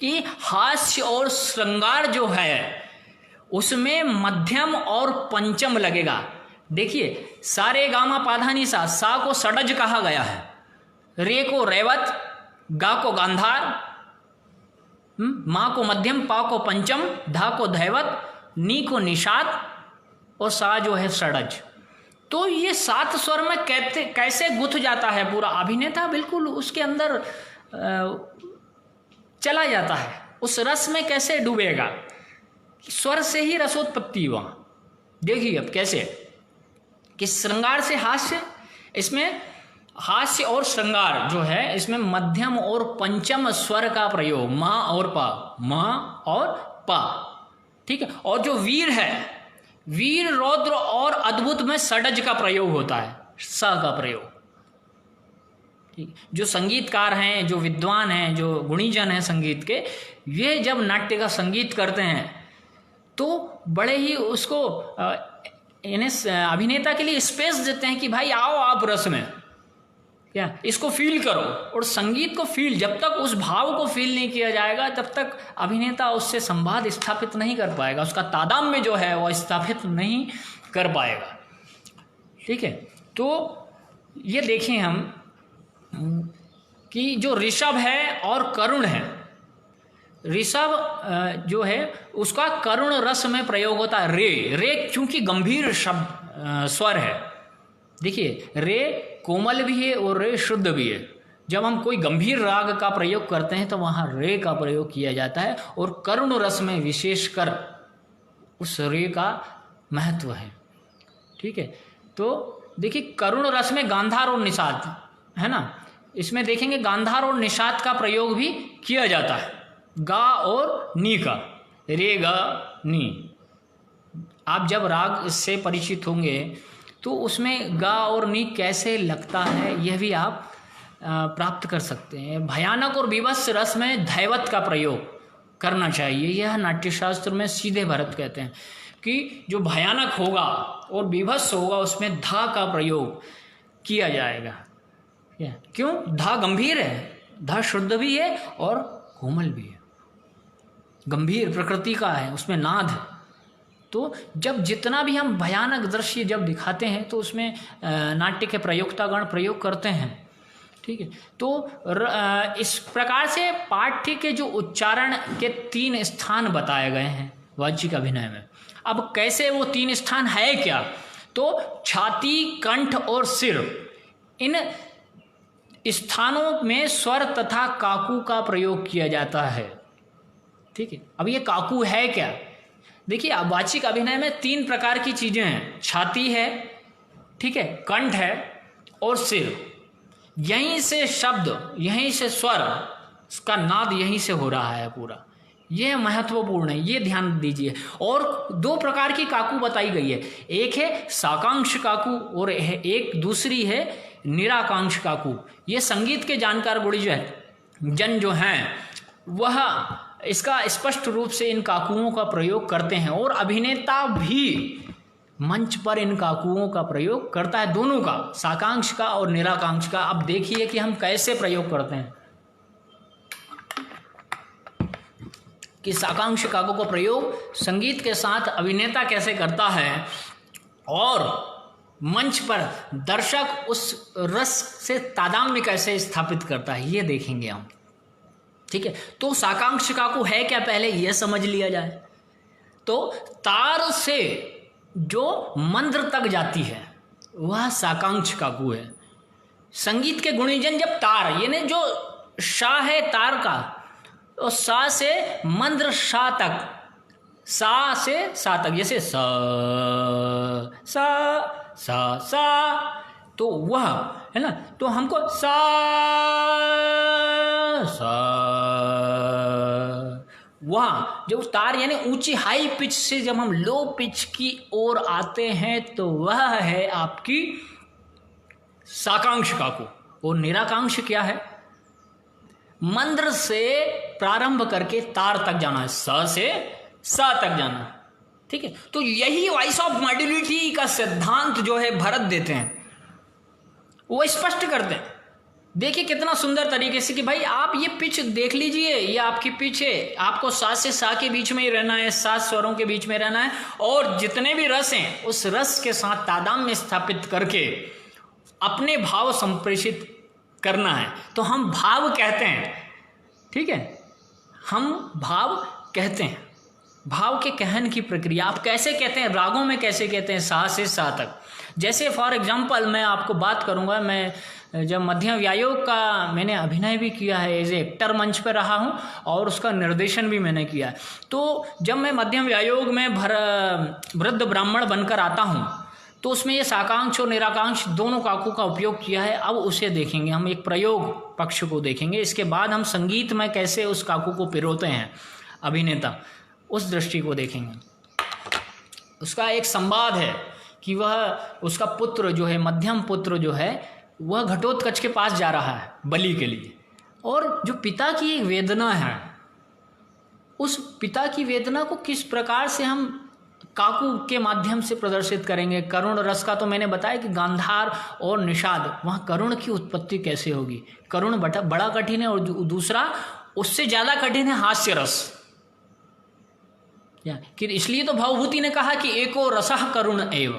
कि हास्य और श्रृंगार जो है उसमें मध्यम और पंचम लगेगा। देखिए, सारे गामा पाधा नि सा को षडज कहा गया है, रे को रेवत, गा को गांधार, माँ को मध्यम, पा को पंचम, धा को धैवत, नी को निषाद और सा जो है षडज। तो ये 7 स्वर में कैसे गुथ जाता है पूरा अभिनेता, बिल्कुल उसके अंदर चला जाता है, उस रस में कैसे डूबेगा। स्वर से ही रसोत्पत्ति हुआ। देखिए अब कैसे कि श्रृंगार से हास्य, इसमें हास्य और श्रृंगार जो है इसमें मध्यम और पंचम स्वर का प्रयोग, माँ और पा, माँ और पा। ठीक है, और जो वीर है, वीर, रौद्र और अद्भुत में षडज का प्रयोग होता है, सा का प्रयोग। ठीक, जो संगीतकार हैं, जो विद्वान हैं, जो गुणीजन हैं संगीत के, ये जब नाट्य का संगीत करते हैं तो बड़े ही उसको इन्हें अभिनेता के लिए स्पेस देते हैं कि भाई आओ आप रस में, क्या इसको फील करो। और संगीत को फील, जब तक उस भाव को फील नहीं किया जाएगा तब तक अभिनेता उससे संवाद स्थापित नहीं कर पाएगा, उसका तादाम्य जो है वह स्थापित नहीं कर पाएगा। ठीक है, तो ये देखें हम कि जो ऋषभ है और करुण है, ऋषभ जो है उसका करुण रस में प्रयोग होता है। रे क्योंकि गंभीर शब्द स्वर है। देखिए, रे कोमल भी है और रे शुद्ध भी है। जब हम कोई गंभीर राग का प्रयोग करते हैं तो वहाँ रे का प्रयोग किया जाता है और करुण रस में विशेषकर उस रे का महत्व है। ठीक है, तो देखिए करुण रस में गांधार और निषाद है ना, इसमें देखेंगे गांधार और निषाद का प्रयोग भी किया जाता है। गा और नी का, रे गा नी। आप जब राग से परिचित होंगे तो उसमें गा और नी कैसे लगता है यह भी आप प्राप्त कर सकते हैं। भयानक और विभत्स रस में धैवत का प्रयोग करना चाहिए। यह नाट्यशास्त्र में सीधे भरत कहते हैं कि जो भयानक होगा और विभत्स होगा उसमें धा का प्रयोग किया जाएगा। क्यों? धा गंभीर है, धा शुद्ध भी है और कोमल भी है, गंभीर प्रकृति का है, उसमें नाद है। तो जब जितना भी हम भयानक दृश्य जब दिखाते हैं तो उसमें नाट्य के प्रयोक्तागण प्रयोग करते हैं। ठीक है, तो इस प्रकार से पाठ्य के जो उच्चारण के 3 स्थान बताए गए हैं वाचिक अभिनय में। अब कैसे वो 3 स्थान है क्या? तो छाती, कंठ और सिर, इन स्थानों में स्वर तथा काकू का प्रयोग किया जाता है। ठीक है, अब ये काकू है क्या? देखिए, वाचिक अभिनय में 3 प्रकार की चीजें हैं। छाती है, ठीक है, कंठ है और सिर। यहीं से शब्द, यहीं से स्वर, इसका नाद यहीं से हो रहा है पूरा। ये महत्वपूर्ण है, ये ध्यान दीजिए। और 2 प्रकार की काकू बताई गई है, एक है साकांक्ष काकू और एक दूसरी है निराकांक्ष काकू। ये संगीत के जानकार गुणी जन जो हैं वह इसका स्पष्ट रूप से इन काकुओं का प्रयोग करते हैं, और अभिनेता भी मंच पर इन काकुओं का प्रयोग करता है, दोनों का, साकांक्ष का और निराकांक्ष का। अब देखिए कि हम कैसे प्रयोग करते हैं, कि साकांक्ष काकू का प्रयोग संगीत के साथ अभिनेता कैसे करता है और मंच पर दर्शक उस रस से तादात्म्य कैसे स्थापित करता है, ये देखेंगे हम। ठीक है, तो साकांक्ष काकू है क्या, पहले यह समझ लिया जाए। तो तार से जो मंद्र तक जाती है वह साकांक्ष काकू है। संगीत के गुणीजन जब तार, यानी जो शा है तार का, तो सा से मंद्र शा तक, सा से सा तक, जैसे सा सा सा सा, तो वह है ना, तो हमको सा सा, वह जो तार यानी ऊंची हाई पिच से जब हम लो पिच की ओर आते हैं तो वह है आपकी साकांक्ष काकू। और निराकांक्ष क्या है, मंद्र से प्रारंभ करके तार तक जाना है, सा से सा तक जाना है। ठीक है, तो यही वॉइस ऑफ मॉड्यूलिटी का सिद्धांत जो है भरत देते हैं, वो स्पष्ट करते हैं। देखिए कितना सुंदर तरीके से कि भाई आप ये पिच देख लीजिए, ये आपकी पिच है, आपको सा से सा के बीच में ही रहना है, 7 स्वरों के बीच में रहना है, और जितने भी रस हैं उस रस के साथ तादात्म्य स्थापित करके अपने भाव संप्रेषित करना है। तो हम भाव कहते हैं, ठीक है, हम भाव कहते हैं। भाव के कहन की प्रक्रिया आप कैसे कहते हैं, रागों में कैसे कहते हैं, सा से सा तक। जैसे फॉर एग्जांपल मैं आपको बात करूंगा, मैं जब मध्यम व्यायोग का मैंने अभिनय भी किया है, एज ए एक्टर मंच पर रहा हूं और उसका निर्देशन भी मैंने किया है। तो जब मैं मध्यम व्यायोग में वृद्ध ब्राह्मण बनकर आता हूं तो उसमें ये साकांक्ष और निराकांक्ष दोनों काकू का उपयोग किया है। अब उसे देखेंगे हम, एक प्रयोग पक्ष को देखेंगे, इसके बाद हम संगीत में कैसे उस काकू को पिरोते हैं अभिनेता, उस दृष्टि को देखेंगे। उसका एक संवाद है कि वह, उसका पुत्र जो है, मध्यम पुत्र जो है, वह घटोत्कच के पास जा रहा है बलि के लिए, और जो पिता की एक वेदना है, उस पिता की वेदना को किस प्रकार से हम काकू के माध्यम से प्रदर्शित करेंगे। करुण रस का तो मैंने बताया कि गांधार और निषाद, वहाँ करुण की उत्पत्ति कैसे होगी। करुण बड़ा कठिन है और दूसरा उससे ज़्यादा कठिन है हास्य रस। कि इसलिए तो भावभूति ने कहा कि एको रसः करुण एव।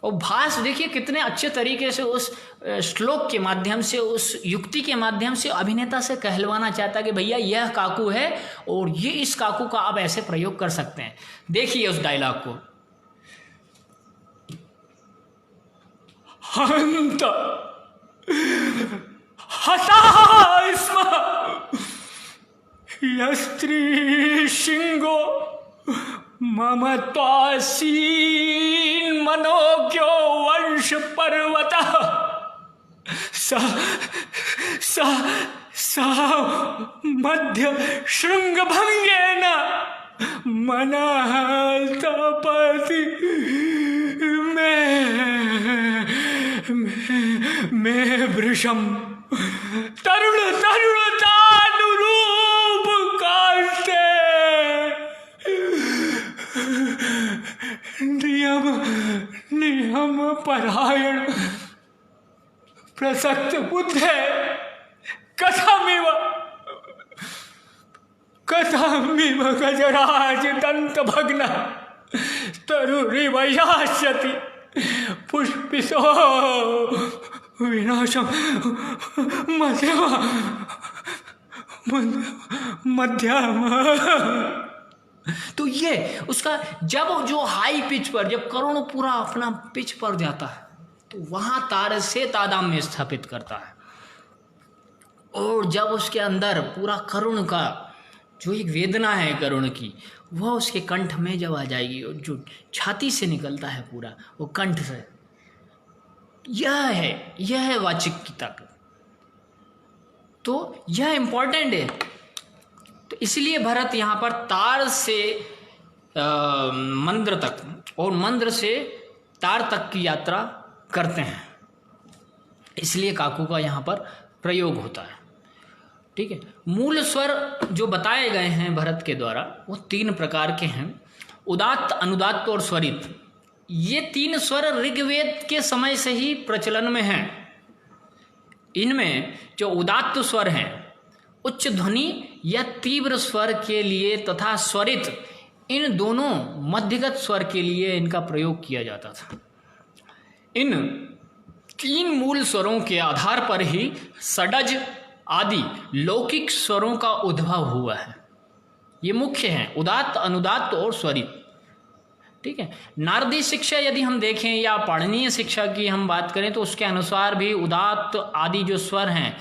और भास देखिए कितने अच्छे तरीके से उस श्लोक के माध्यम से, उस युक्ति के माध्यम से अभिनेता से कहलवाना चाहता है कि भैया यह काकू है और ये इस काकू का आप ऐसे प्रयोग कर सकते हैं। देखिए उस डायलॉग को, हंत हता स्म यस्त्री शिंगो मम त्वासीन मनोज्ञो वंश पर्वतः सा सा सा मध्य शृंग भंगेन मनः तपति मे वृषम तरुण तरुणतानुरूप काष्ठे नियम परायण प्रसक्त बुद्धे कथामिव गजराज दंत भग्न तरुरिव यास्यति पुष्पितो विनाशम मध्यम। तो ये उसका, जब जो हाई पिच पर, जब करुण पूरा अपना पिच पर जाता है तो वहां तार से तादात्म्य स्थापित करता है, और जब उसके अंदर पूरा करुण का जो एक वेदना है करुण की, वह उसके कंठ में जब आ जाएगी, और जो छाती से निकलता है पूरा वो कंठ से, यह है वाचिक की ताकत। तो यह इंपॉर्टेंट है। तो इसलिए भरत यहाँ पर तार से मंद्र तक और मंद्र से तार तक की यात्रा करते हैं, इसलिए काकू का यहाँ पर प्रयोग होता है। ठीक है, मूल स्वर जो बताए गए हैं भरत के द्वारा वो 3 प्रकार के हैं, उदात्त, अनुदात्त और स्वरित। ये 3 स्वर ऋग्वेद के समय से ही प्रचलन में हैं। इनमें जो उदात्त स्वर हैं उच्च ध्वनि या तीव्र स्वर के लिए तथा स्वरित इन दोनों मध्यगत स्वर के लिए इनका प्रयोग किया जाता था। इन 3 मूल स्वरों के आधार पर ही षडज आदि लौकिक स्वरों का उद्भव हुआ है। ये मुख्य हैं, उदात्त, अनुदात्त और स्वरित। ठीक है, नारदी शिक्षा यदि हम देखें या पाणिनीय शिक्षा की हम बात करें तो उसके अनुसार भी उदात्त आदि जो स्वर हैं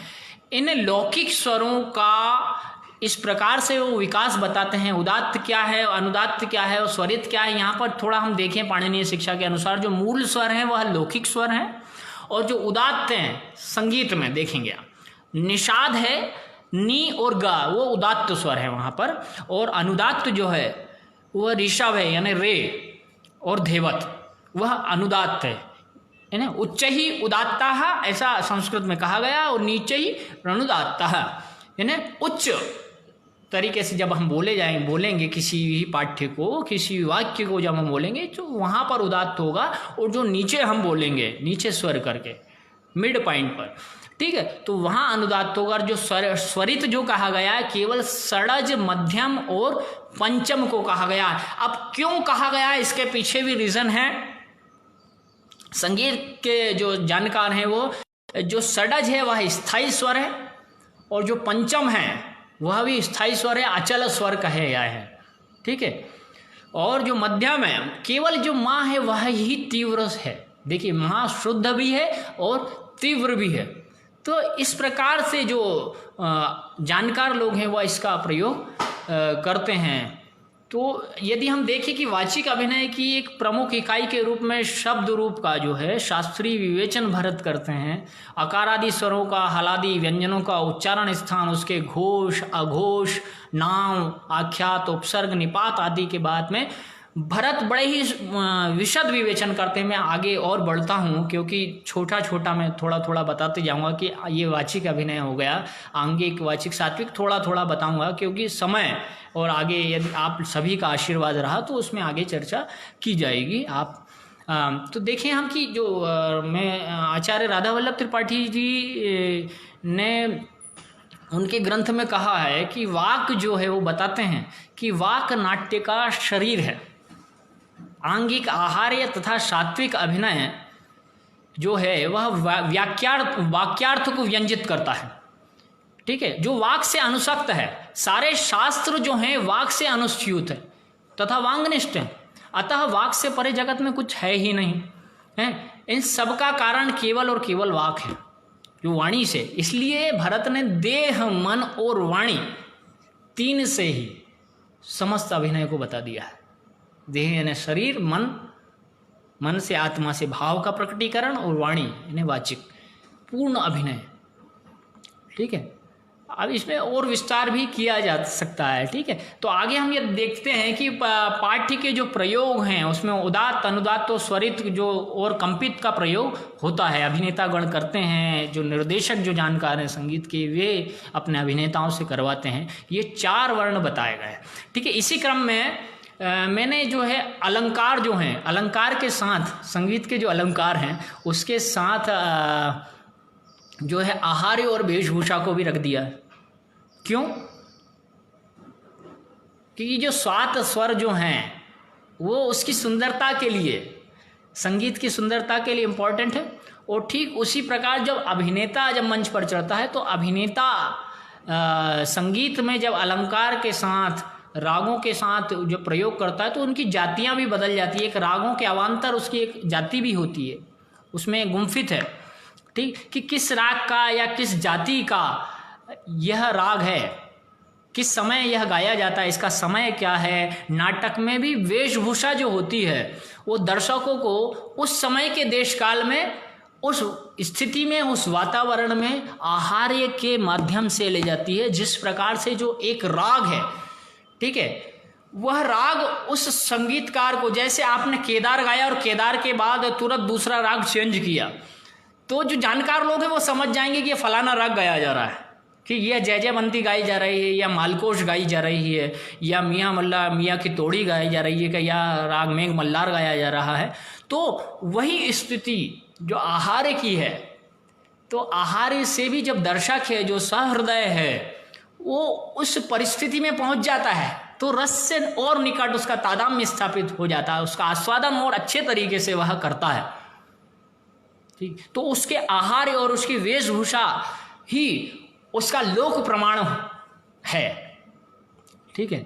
इन लौकिक स्वरों का इस प्रकार से वो विकास बताते हैं। उदात्त क्या है, अनुदात्त क्या है और स्वरित क्या है, यहाँ पर थोड़ा हम देखें पाणिनीय शिक्षा के अनुसार जो मूल स्वर हैं वह लौकिक स्वर हैं और जो उदात्त हैं संगीत में देखेंगे आप, निषाद है, नी और गा, वो उदात्त स्वर है वहाँ पर, और अनुदात्त जो है वह ऋषभ है यानी रे और धेवत, वह अनुदात्त है ना। उच्च ही उदात्ता ऐसा संस्कृत में कहा गया और नीचे ही अनुदात्ता यानी उच्च तरीके से जब हम बोलेंगे किसी भी पाठ्य को, किसी वाक्य को जब हम बोलेंगे तो वहाँ पर उदात्त होगा, और जो नीचे हम बोलेंगे नीचे स्वर करके मिड पॉइंट पर, ठीक है, तो वहाँ अनुदात्त होगा। जो स्वरित जो कहा गया है केवल षडज, मध्यम और पंचम को कहा गया है। अब क्यों कहा गया है इसके पीछे भी रीजन है। संगीत के जो जानकार हैं वो जो षडज है वह स्थायी स्वर है और जो पंचम है वह भी स्थायी स्वर है, अचल स्वर कहे गए हैं। ठीक है, और जो मध्यम है केवल जो माँ है वह ही तीव्र है। देखिए माँ शुद्ध भी है और तीव्र भी है। तो इस प्रकार से जो जानकार लोग हैं वह इसका प्रयोग करते हैं। तो यदि हम देखें कि वाचिक अभिनय की एक प्रमुख इकाई के रूप में शब्द रूप का जो है शास्त्रीय विवेचन भरत करते हैं। अकारादि स्वरों का, हलादि व्यंजनों का उच्चारण स्थान, उसके घोष, अघोष, नाम, आख्यात, उपसर्ग, निपात आदि के बाद में भरत बड़े ही विशद विवेचन करते हैं। मैं आगे और बढ़ता हूँ क्योंकि छोटा छोटा मैं थोड़ा थोड़ा बताते जाऊँगा कि ये वाचिक अभिनय हो गया, आंगिक, वाचिक, सात्विक, थोड़ा थोड़ा बताऊँगा क्योंकि समय और आगे यदि आप सभी का आशीर्वाद रहा तो उसमें आगे चर्चा की जाएगी। आप तो देखें हम कि जो मैं आचार्य राधा वल्लभ त्रिपाठी जी ने उनके ग्रंथ में कहा है कि वाक जो है वो बताते हैं कि वाक नाट्य का शरीर है। आंगिक, आहार्य तथा सात्विक अभिनय जो है वह वाक्यार्थ को व्यंजित करता है। ठीक है, जो वाक से अनुसक्त है। सारे शास्त्र जो हैं वाक से अनुस्यूत है तथा वांगनिष्ठ है, अतः वाक से परे जगत में कुछ है ही नहीं है। इन सब का कारण केवल और केवल वाक है, जो वाणी से। इसलिए भरत ने देह, मन और वाणी 3 से ही समस्त अभिनय को बता दिया है। देह यानी शरीर, मन से आत्मा से भाव का प्रकटीकरण, और वाणी यानी वाचिक पूर्ण अभिनय। ठीक है, अब इसमें और विस्तार भी किया जा सकता है। ठीक है, तो आगे हम ये देखते हैं कि पाठ्य के जो प्रयोग हैं उसमें उदात्त, अनुदात्त और स्वरित जो और कंपित का प्रयोग होता है। अभिनेता गण करते हैं, जो निर्देशक जो जानकार हैं संगीत के वे अपने अभिनेताओं से करवाते हैं। ये 4 वर्ण बताए गए। ठीक है, इसी क्रम में मैंने जो है अलंकार जो हैं, अलंकार के साथ संगीत के जो अलंकार हैं उसके साथ जो है आहार्य और वेशभूषा को भी रख दिया है। क्यों? क्योंकि जो स्वात स्वर जो हैं वो उसकी सुंदरता के लिए, संगीत की सुंदरता के लिए इम्पोर्टेंट है। और ठीक उसी प्रकार जब अभिनेता जब मंच पर चढ़ता है तो अभिनेता संगीत में जब अलंकार के साथ, रागों के साथ जो प्रयोग करता है तो उनकी जातियां भी बदल जाती है। एक रागों के अवान्तर उसकी एक जाति भी होती है, उसमें गुम्फित है। ठीक, कि किस राग का या किस जाति का यह राग है, किस समय यह गाया जाता है, इसका समय क्या है। नाटक में भी वेशभूषा जो होती है वो दर्शकों को उस समय के देश काल में उस स्थिति में, उस वातावरण में आहार्य के माध्यम से ले जाती है। जिस प्रकार से जो एक राग है, ठीक है, वह राग उस संगीतकार को, जैसे आपने केदार गाया और केदार के बाद तुरंत दूसरा राग चेंज किया, तो जो जानकार लोग हैं वो समझ जाएंगे कि ये फलाना राग गाया जा रहा है, कि यह जय जयवंती गाई जा रही है, या मालकोश गाई जा रही है, या मियाँ मल्ला मियाँ की तोड़ी गाई जा रही है, या राग मेघ मल्लार गाया जा रहा है। तो वही स्थिति जो आहार्य की है, तो आहार्य से भी जब दर्शक है जो सहृदय है वो उस परिस्थिति में पहुंच जाता है, तो रस से और निकट उसका तादात्म्य स्थापित हो जाता है, उसका आस्वादन और अच्छे तरीके से वह करता है। ठीक, तो उसके आहार्य और उसकी वेशभूषा ही उसका लोक प्रमाण है। ठीक है,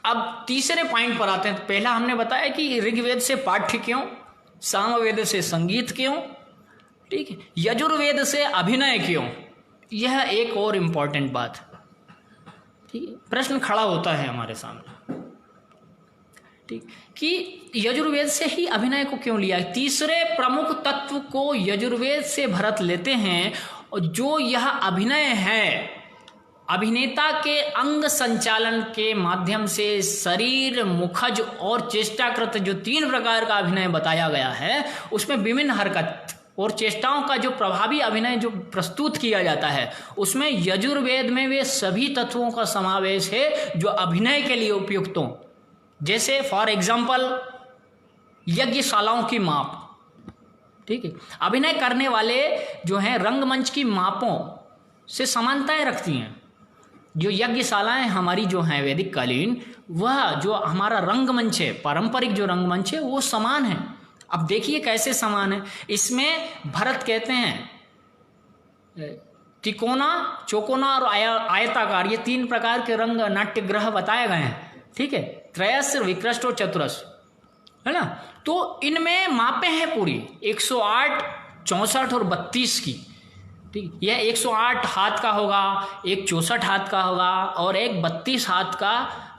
अब तीसरे पॉइंट पर आते हैं। तो पहला हमने बताया कि ऋग्वेद से पाठ्य क्यों, सामवेद से संगीत क्यों, ठीक है, यजुर्वेद से अभिनय क्यों, यह एक और इम्पॉर्टेंट बात। ठीक है, प्रश्न खड़ा होता है हमारे सामने, ठीक, कि यजुर्वेद से ही अभिनय को क्यों लिया। तीसरे प्रमुख तत्व को यजुर्वेद से भरत लेते हैं, और जो यह अभिनय है, अभिनेता के अंग संचालन के माध्यम से शरीर, मुखज और चेष्टाकृत, जो 3 प्रकार का अभिनय बताया गया है, उसमें विभिन्न हरकत और चेष्टाओं का जो प्रभावी अभिनय जो प्रस्तुत किया जाता है, उसमें यजुर्वेद में वे सभी तत्वों का समावेश है जो अभिनय के लिए उपयुक्त हों। जैसे फॉर एग्जाम्पल यज्ञशालाओं की माप, ठीक है, अभिनय करने वाले जो हैं रंगमंच की मापों से समानताएं रखती हैं। जो यज्ञशालाएं हमारी जो हैं वैदिक कालीन, वह जो हमारा रंगमंच है, पारंपरिक जो रंगमंच है, वो समान है। अब देखिए कैसे समान है। इसमें भरत कहते हैं तिकोना, चौकोना और आयताकार, ये 3 प्रकार के रंग नाट्यग्रह बताए गए हैं। ठीक है, त्रयस, विकृष्ट और चतुरस, है ना। तो इनमें मापें हैं पूरी 108, 64 और 32 की। ठीक, यह 108 हाथ का होगा, एक 64 हाथ का होगा और एक 32 हाथ का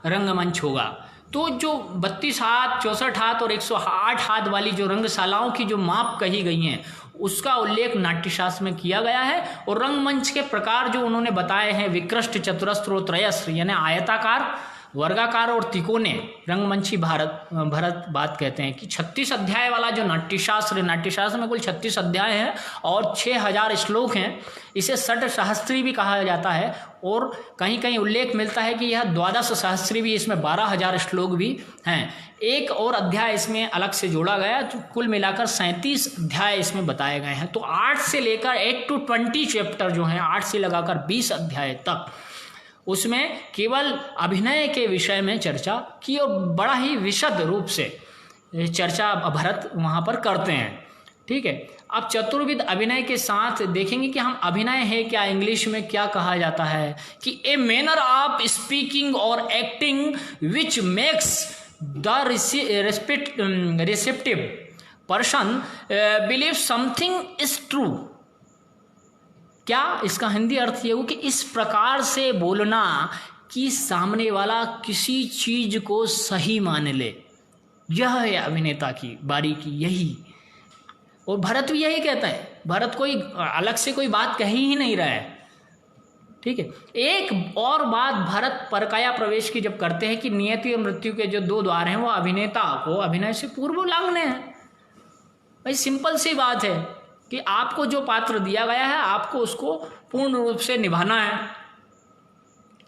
रंगमंच होगा। तो जो 32 हाथ, 64 हाथ और 108 हाथ वाली जो रंगशालाओं की जो माप कही गई हैं, उसका उल्लेख नाट्यशास्त्र में किया गया है। और रंगमंच के प्रकार जो उन्होंने बताए हैं, विकृष्ट, चतुरस्र और त्रयस्र, यानी आयताकार, वर्गाकार और तिकोने रंगमंची भरत बात कहते हैं कि 36 अध्याय वाला जो नाट्यशास्त्र में कुल 36 अध्याय हैं और 6000 श्लोक हैं। इसे षट सहस्त्री भी कहा जाता है, और कहीं कहीं उल्लेख मिलता है कि यह 12 सहस्त्री भी, इसमें 12000 श्लोक भी हैं। एक और अध्याय इसमें अलग से जोड़ा गया, तो कुल मिलाकर 37 अध्याय इसमें बताए गए हैं। तो 8 से लेकर 8 to 20 चैप्टर जो हैं, 8 से लगाकर 20 अध्याय तक, उसमें केवल अभिनय के विषय में चर्चा की और बड़ा ही विशद रूप से चर्चा भरत वहाँ पर करते हैं। ठीक है, अब चतुर्विध अभिनय के साथ देखेंगे कि हम अभिनय है क्या, इंग्लिश में क्या कहा जाता है कि ए मैनर ऑफ स्पीकिंग और acting which makes the receptive person believe something is true. क्या इसका हिंदी अर्थ ये हो कि इस प्रकार से बोलना कि सामने वाला किसी चीज को सही मान ले, यह है अभिनेता की बारीकी, यही। और भरत भी यही कहता है, भरत कोई अलग से कोई बात कही ही नहीं रहा है। ठीक है, एक और बात भरत परकाया प्रवेश की जब करते हैं कि नियति और मृत्यु के जो 2 द्वार हैं वो अभिनेता को अभिनय से पूर्व लांघने हैं। भाई सिंपल सी बात है कि आपको जो पात्र दिया गया है, आपको उसको पूर्ण रूप से निभाना है।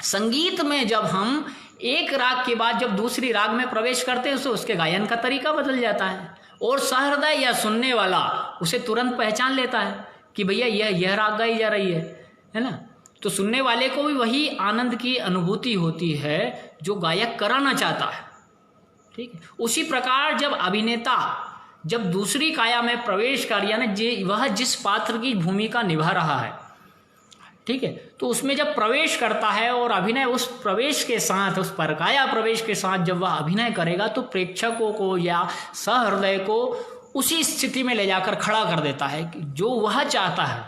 संगीत में जब हम एक राग के बाद जब दूसरी राग में प्रवेश करते हैं, तो उसके गायन का तरीका बदल जाता है, और सहृदय या सुनने वाला उसे तुरंत पहचान लेता है कि भैया यह राग गाई जा रही है ना। तो सुनने वाले को भी वही आनंद की अनुभूति होती है जो गायक कराना चाहता है। ठीक है, उसी प्रकार जब अभिनेता जब दूसरी काया में प्रवेश कर, यानी वह जिस पात्र की भूमिका निभा रहा है, ठीक है, तो उसमें जब प्रवेश करता है और अभिनय उस प्रवेश के साथ, उस परकाया प्रवेश के साथ जब वह अभिनय करेगा, तो प्रेक्षकों को या सहृदय को उसी स्थिति में ले जाकर खड़ा कर देता है कि जो वह चाहता है,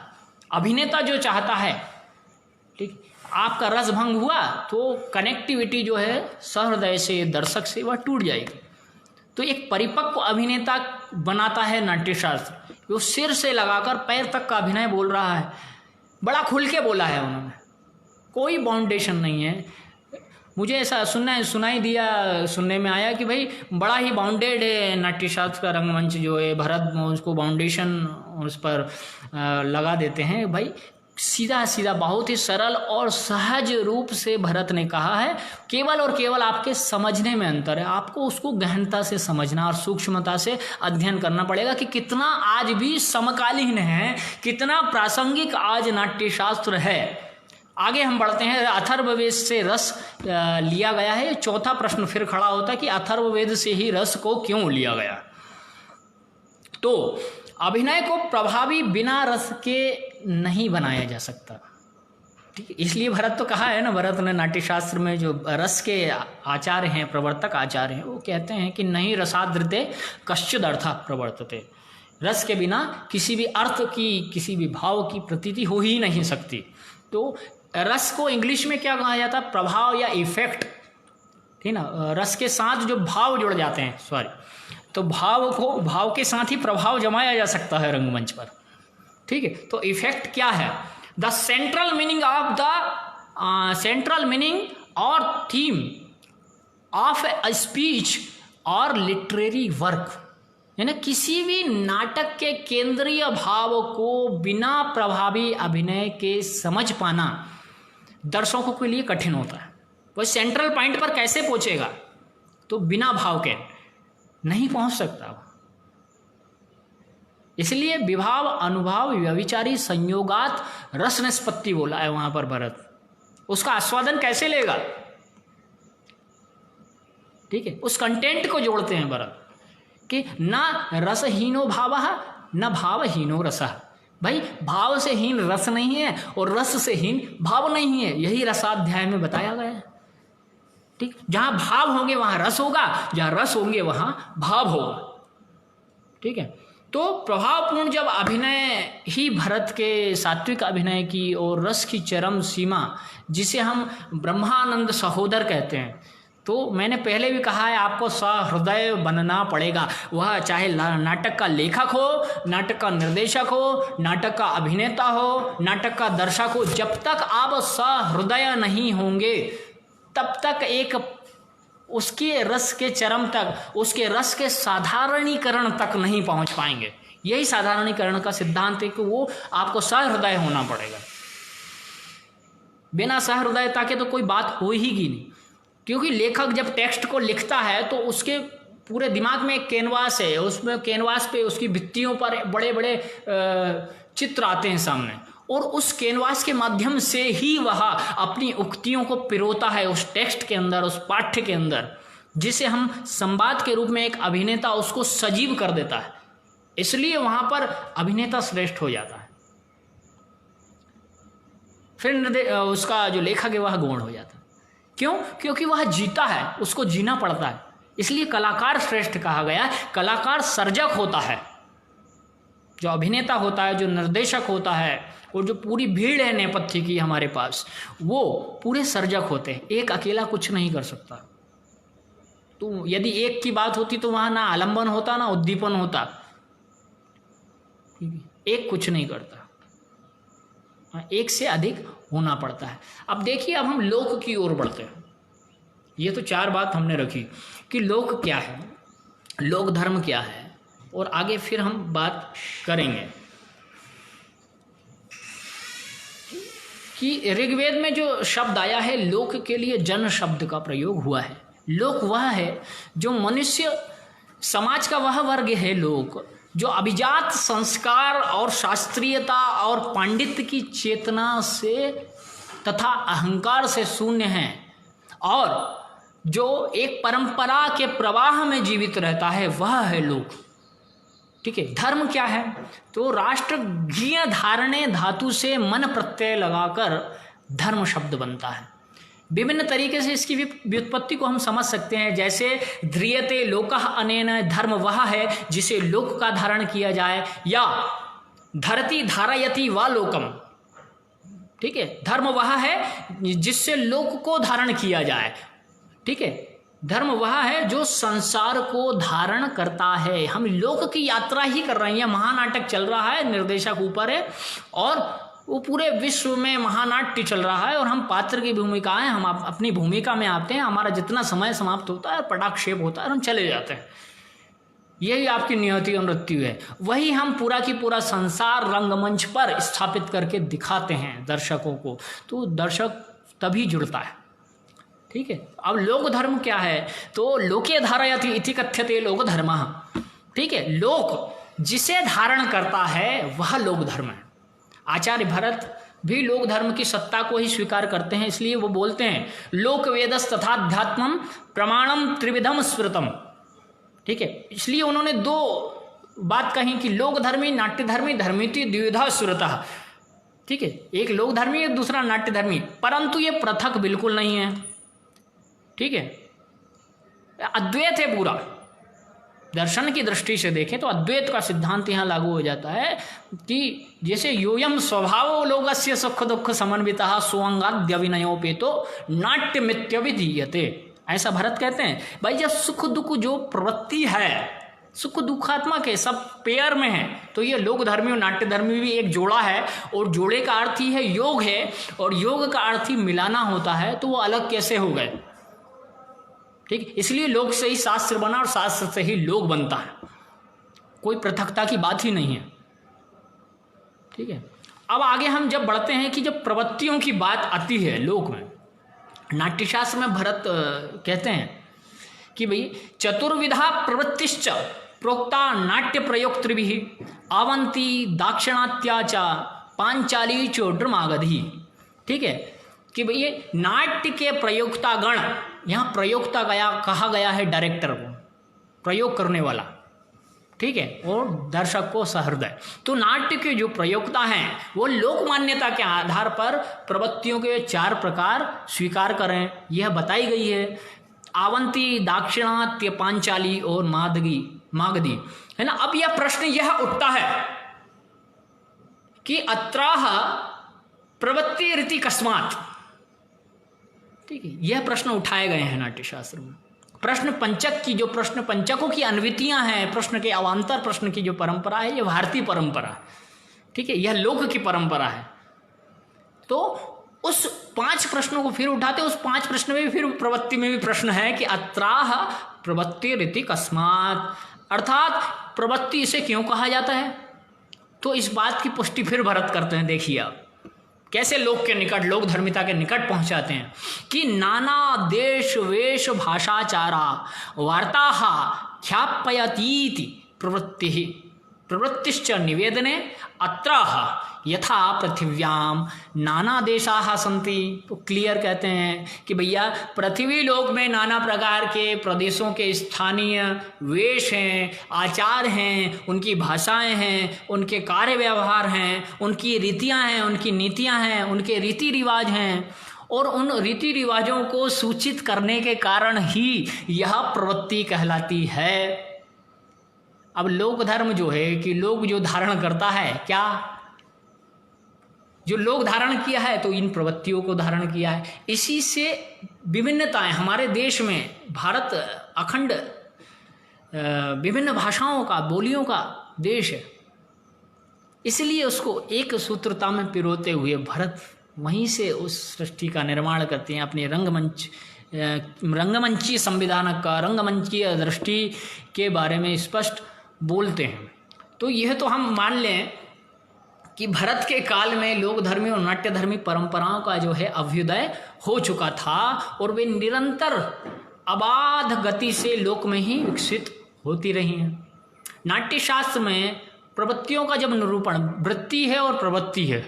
अभिनेता जो चाहता है। ठीक, आपका रस भंग हुआ तो कनेक्टिविटी जो है सहृदय से, दर्शक से, वह टूट जाएगी। तो एक परिपक्व अभिनेता बनाता है नाट्यशास्त्र। वो सिर से लगाकर पैर तक का अभिनय बोल रहा है, बड़ा खुल के बोला है उन्होंने, कोई बाउंडेशन नहीं है। मुझे ऐसा सुनाई दिया, सुनने में आया कि भाई बड़ा ही बाउंडेड है नाट्यशास्त्र का रंगमंच जो है, भरत उसको बाउंडेशन उस पर लगा देते हैं। भाई सीधा सीधा बहुत ही सरल और सहज रूप से भरत ने कहा है, केवल और केवल आपके समझने में अंतर है। आपको उसको गहनता से समझना और सूक्ष्मता से अध्ययन करना पड़ेगा कि कितना आज भी समकालीन है, कितना प्रासंगिक आज नाट्यशास्त्र है। आगे हम बढ़ते हैं। अथर्ववेद से रस लिया गया है। चौथा प्रश्न फिर खड़ा होता है कि अथर्ववेद से ही रस को क्यों लिया गया। तो अभिनय को प्रभावी बिना रस के नहीं बनाया जा सकता, ठीक है। इसलिए भरत तो कहा है ना, भरत ने नाट्यशास्त्र में जो रस के आचार्य हैं, प्रवर्तक आचार्य हैं, वो कहते हैं कि नहीं रसादृते कश्चिद अर्थ प्रवर्तते। रस के बिना किसी भी अर्थ की, किसी भी भाव की प्रतीति हो ही नहीं सकती। तो रस को इंग्लिश में क्या कहा जाता है, प्रभाव या इफेक्ट, ठीक ना। रस के साथ जो भाव जुड़ जाते हैं, सॉरी, तो भाव के साथ ही प्रभाव जमाया जा सकता है रंगमंच पर, ठीक है। तो इफेक्ट क्या है, द सेंट्रल मीनिंग और थीम ऑफ ए स्पीच और लिटरेरी वर्क, यानी किसी भी नाटक के केंद्रीय भाव को बिना प्रभावी अभिनय के समझ पाना दर्शकों के लिए कठिन होता है। वह सेंट्रल पॉइंट पर कैसे पहुंचेगा, तो बिना भाव के नहीं पहुंच सकता। इसलिए विभाव अनुभाव व्यभिचारी संयोगात रस निष्पत्ति बोला है वहां पर भरत। उसका आस्वादन कैसे लेगा, ठीक है। उस कंटेंट को जोड़ते हैं भरत कि ना रसहीनो भावः न भावहीनो रसः। भाई भाव से हीन रस नहीं है और रस से हीन भाव नहीं है, यही रसाध्याय में बताया गया है, ठीक। जहां भाव होंगे वहां रस होगा, जहां रस होंगे वहां भाव होगा, ठीक है। तो प्रभावपूर्ण जब अभिनय ही भरत के सात्विक अभिनय की और रस की चरम सीमा, जिसे हम ब्रह्मानंद सहोदर कहते हैं, तो मैंने पहले भी कहा है आपको सहृदय बनना पड़ेगा। वह चाहे नाटक का लेखक हो, नाटक का निर्देशक हो, नाटक का अभिनेता हो, नाटक का दर्शक हो, जब तक आप सहृदय नहीं होंगे तब तक एक उसके रस के चरम तक, उसके रस के साधारणीकरण तक नहीं पहुंच पाएंगे। यही साधारणीकरण का सिद्धांत है कि वो आपको सहृदय होना पड़ेगा। बिना सहृदयता के तो कोई बात हो ही नहीं, क्योंकि लेखक जब टेक्स्ट को लिखता है तो उसके पूरे दिमाग में एक कैनवास है, उसमें कैनवास पे उसकी भित्तियों पर बड़े बड़े चित्र आते हैं सामने, और उस कैनवास के माध्यम से ही वह अपनी उक्तियों को पिरोता है उस टेक्स्ट के अंदर, उस पाठ्य के अंदर, जिसे हम संवाद के रूप में एक अभिनेता उसको सजीव कर देता है। इसलिए वहां पर अभिनेता श्रेष्ठ हो जाता है, फिर उसका जो लेखक है वह गौण हो जाता है। क्यों? क्योंकि वह जीता है, उसको जीना पड़ता है। इसलिए कलाकार श्रेष्ठ कहा गया। कलाकार सर्जक होता है, जो अभिनेता होता है, जो निर्देशक होता है, और जो पूरी भीड़ है नेपथ्य की हमारे पास, वो पूरे सर्जक होते हैं। एक अकेला कुछ नहीं कर सकता। तो यदि एक की बात होती तो वहां ना आलंबन होता ना उद्दीपन होता। एक कुछ नहीं करता, एक से अधिक होना पड़ता है। अब देखिए, अब हम लोक की ओर बढ़ते हैं। ये तो 4 बात हमने रखी कि लोक क्या है, लोक धर्म क्या है, और आगे फिर हम बात करेंगे कि ऋग्वेद में जो शब्द आया है लोक के लिए जन शब्द का प्रयोग हुआ है। लोक वह है जो मनुष्य समाज का वह वर्ग है, लोक जो अभिजात संस्कार और शास्त्रीयता और पांडित्य की चेतना से तथा अहंकार से शून्य है, और जो एक परंपरा के प्रवाह में जीवित रहता है, वह है लोक। ठीक है। धर्म क्या है? तो राष्ट्रज्ञ धारणे धातु से मन प्रत्यय लगाकर धर्म शब्द बनता है। विभिन्न तरीके से इसकी व्युत्पत्ति को हम समझ सकते हैं। जैसे ध्रियते लोकः अनेन, धर्म वह है जिसे लोक का धारण किया जाए, या धरती धारयति वा लोकम। ठीक है। धर्म वह है जिससे लोक को धारण किया जाए। ठीक है। धर्म वह है जो संसार को धारण करता है। हम लोक की यात्रा ही कर रहे हैं, महानाटक चल रहा है, निर्देशक ऊपर है और वो पूरे विश्व में महानाट्य चल रहा है और हम पात्र की भूमिका है, हम अपनी भूमिका में आते हैं, हमारा जितना समय समाप्त होता है पटाक्षेप होता है और हम चले जाते हैं। यही आपकी नियति और मृत्यु है। वही हम पूरा की पूरा संसार रंगमंच पर स्थापित करके दिखाते हैं दर्शकों को, तो दर्शक तभी जुड़ता है। ठीक है। अब लोक धर्म क्या है? तो लोके धारयति इति कथ्यते लोक धर्मः। ठीक है, लोक जिसे धारण करता है वह लोक धर्म है। आचार्य भरत भी लोक धर्म की सत्ता को ही स्वीकार करते हैं, इसलिए वो बोलते हैं लोक वेदस तथाध्यात्मम प्रमाणम त्रिविधम स्मृतम। ठीक है, इसलिए उन्होंने दो बात कही कि लोक धर्मी नाट्य धर्मी धर्मीति द्विविधा सुरतः। ठीक है, एक लोक धर्मी दूसरा नाट्य धर्मी, परंतु ये पृथक बिल्कुल नहीं है। ठीक है, अद्वैत है पूरा। दर्शन की दृष्टि से देखें तो अद्वैत का सिद्धांत यहाँ लागू हो जाता है कि जैसे योयम स्वभाव लोकस्य सुख दुख समन्वितः स्वंगाद्य विनयोपेतो नाट्य मित्य विधीयते। ऐसा भरत कहते हैं। भाई जब सुख दुख जो प्रवृत्ति है, सुख दुखात्मक है, सब पेयर में है, तो ये लोक धर्मी और नाट्य धर्मी भी एक जोड़ा है और जोड़े का अर्थ ही है योग है और योग का अर्थ ही मिलाना होता है, तो वो अलग कैसे हो गए? ठीक, इसलिए लोक से ही शास्त्र बना और शास्त्र से ही लोक बनता है, कोई पृथकता की बात ही नहीं है। ठीक है, अब आगे हम जब बढ़ते हैं कि जब प्रवृत्तियों की बात आती है लोक में, नाट्यशास्त्र में भरत कहते हैं कि भाई चतुर्विधा प्रवृत्तिश्च प्रोक्ता नाट्य प्रयोक्तृभिः आवंती दाक्षिणात्याच पांचाली चोड्रमागधी। ठीक है, कि भाई ये नाट्य के प्रयोक्ता गण, यहाँ प्रयोक्ता कहा गया है डायरेक्टर को, प्रयोग करने वाला। ठीक है, और दर्शक को सहृदय। तो नाट्य के जो प्रयोक्ता हैं वो लोक मान्यता के आधार पर प्रवृत्तियों के 4 प्रकार स्वीकार करें, यह बताई गई है। आवंती, दाक्षिणात्य, पांचाली और मागधी, है ना। अब यह प्रश्न यह उठता है कि अत्राह प्रवृत्ति रीति कस्मात्। ठीक है, यह प्रश्न उठाए गए हैं नाट्यशास्त्र में। प्रश्न पंचक की जो प्रश्न पंचकों की अन्वितियां हैं, प्रश्न के अवान्तर प्रश्न की जो परंपरा है, यह भारतीय परंपरा है। ठीक है, यह लोक की परंपरा है। तो उस 5 प्रश्नों को फिर उठाते, उस 5 प्रश्न में भी फिर प्रवृत्ति में भी प्रश्न है कि अत्राह प्रवृत्ति रीति कस्मात्, अर्थात प्रवृत्ति इसे क्यों कहा जाता है। तो इस बात की पुष्टि फिर भरत करते हैं। देखिए आप कैसे लोक के निकट, लोक धर्मिता के निकट पहुंचाते हैं कि नाना देश वेश भाषाचारा वार्ता ख्यापयतीति प्रवृत्तिश्च निवेदने अत्राह यथा पृथिव्याम नाना देशाः सन्ति। तो क्लियर कहते हैं कि भैया पृथ्वी लोक में नाना प्रकार के प्रदेशों के स्थानीय वेश हैं, आचार हैं, उनकी भाषाएं हैं, उनके कार्य व्यवहार हैं, उनकी रीतियां हैं, उनकी नीतियां हैं, उनके रीति रिवाज हैं, और उन रीति रिवाजों को सूचित करने के कारण ही यह प्रवृत्ति कहलाती है। अब लोक धर्म जो है कि लोग जो धारण करता है, क्या जो लोग धारण किया है, तो इन प्रवृत्तियों को धारण किया है। इसी से विभिन्नताएं हमारे देश में, भारत अखंड विभिन्न भाषाओं का, बोलियों का देश है, इसलिए उसको एक सूत्रता में पिरोते हुए भरत वहीं से उस सृष्टि का निर्माण करते हैं। अपने रंगमंची संविधान का, रंगमंचीय दृष्टि के बारे में स्पष्ट बोलते हैं। तो यह तो हम मान लें कि भरत के काल में लोक धर्मी और नाट्य धर्मी परंपराओं का जो है अभ्युदय हो चुका था और वे निरंतर अबाध गति से लोक में ही विकसित होती रही हैं। नाट्यशास्त्र में प्रवृत्तियों का जब निरूपण, वृत्ति है और प्रवृत्ति है,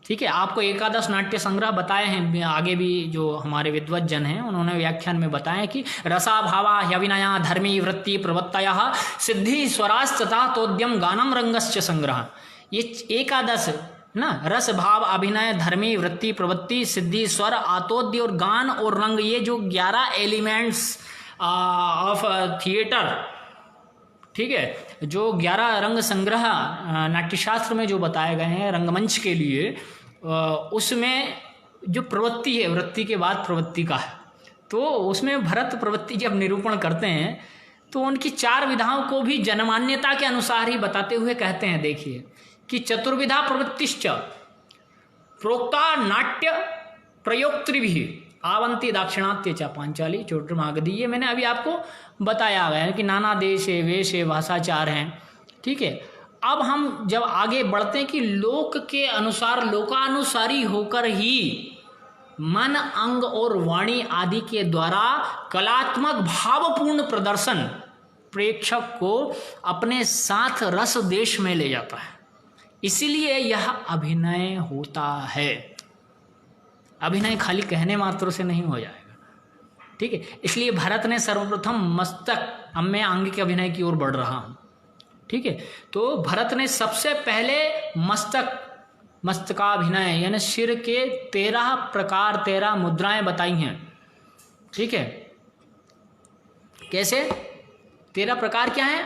ठीक है, आपको एकादश नाट्य संग्रह बताए हैं, आगे भी जो हमारे विद्वत जन हैं उन्होंने व्याख्यान में बताया कि रसा भावा ह्यविनया धर्मी वृत्ति प्रवृत्तयः सिद्धि स्वरास् तथा तोद्यम गानम रंगश्च संग्रह। ये एकादश ना, रस भाव अभिनय धर्मी वृत्ति प्रवृत्ति सिद्धि स्वर आतोद्य और गान और रंग, ये जो 11 एलिमेंट्स ऑफ थिएटर, ठीक है, जो 11 रंग संग्रह नाट्यशास्त्र में जो बताए गए हैं रंगमंच के लिए, उसमें जो प्रवृत्ति है, वृत्ति के बाद प्रवृत्ति का है, तो उसमें भरत प्रवृत्ति जब निरूपण करते हैं तो उनकी 4 विधाओं को भी जनमान्यता के अनुसार ही बताते हुए कहते हैं, देखिए कि चतुर्विधा प्रवृत्तिश्च प्रोक्ता नाट्य प्रयोक्तृभिः आवंती दाक्षिणात्य च पांचाली चोट्रमागधी। ये मैंने अभी आपको बताया गया है कि नाना देश है, वेश है, भाषाचार हैं। ठीक है, अब हम जब आगे बढ़ते हैं कि लोक के अनुसार लोकानुसारी होकर ही मन, अंग और वाणी आदि के द्वारा कलात्मक भावपूर्ण प्रदर्शन प्रेक्षक को अपने साथ रस देश में ले जाता है। इसीलिए यह अभिनय होता है। अभिनय खाली कहने मात्र से नहीं हो जाएगा। ठीक है, इसलिए भरत ने सर्वप्रथम मस्तक, अब मैं अंग के अभिनय की ओर बढ़ रहा हूं। ठीक है, तो भरत ने सबसे पहले मस्तकाभिनय यानी सिर के 13 प्रकार 13 मुद्राएं बताई हैं। ठीक है, कैसे 13 प्रकार क्या है?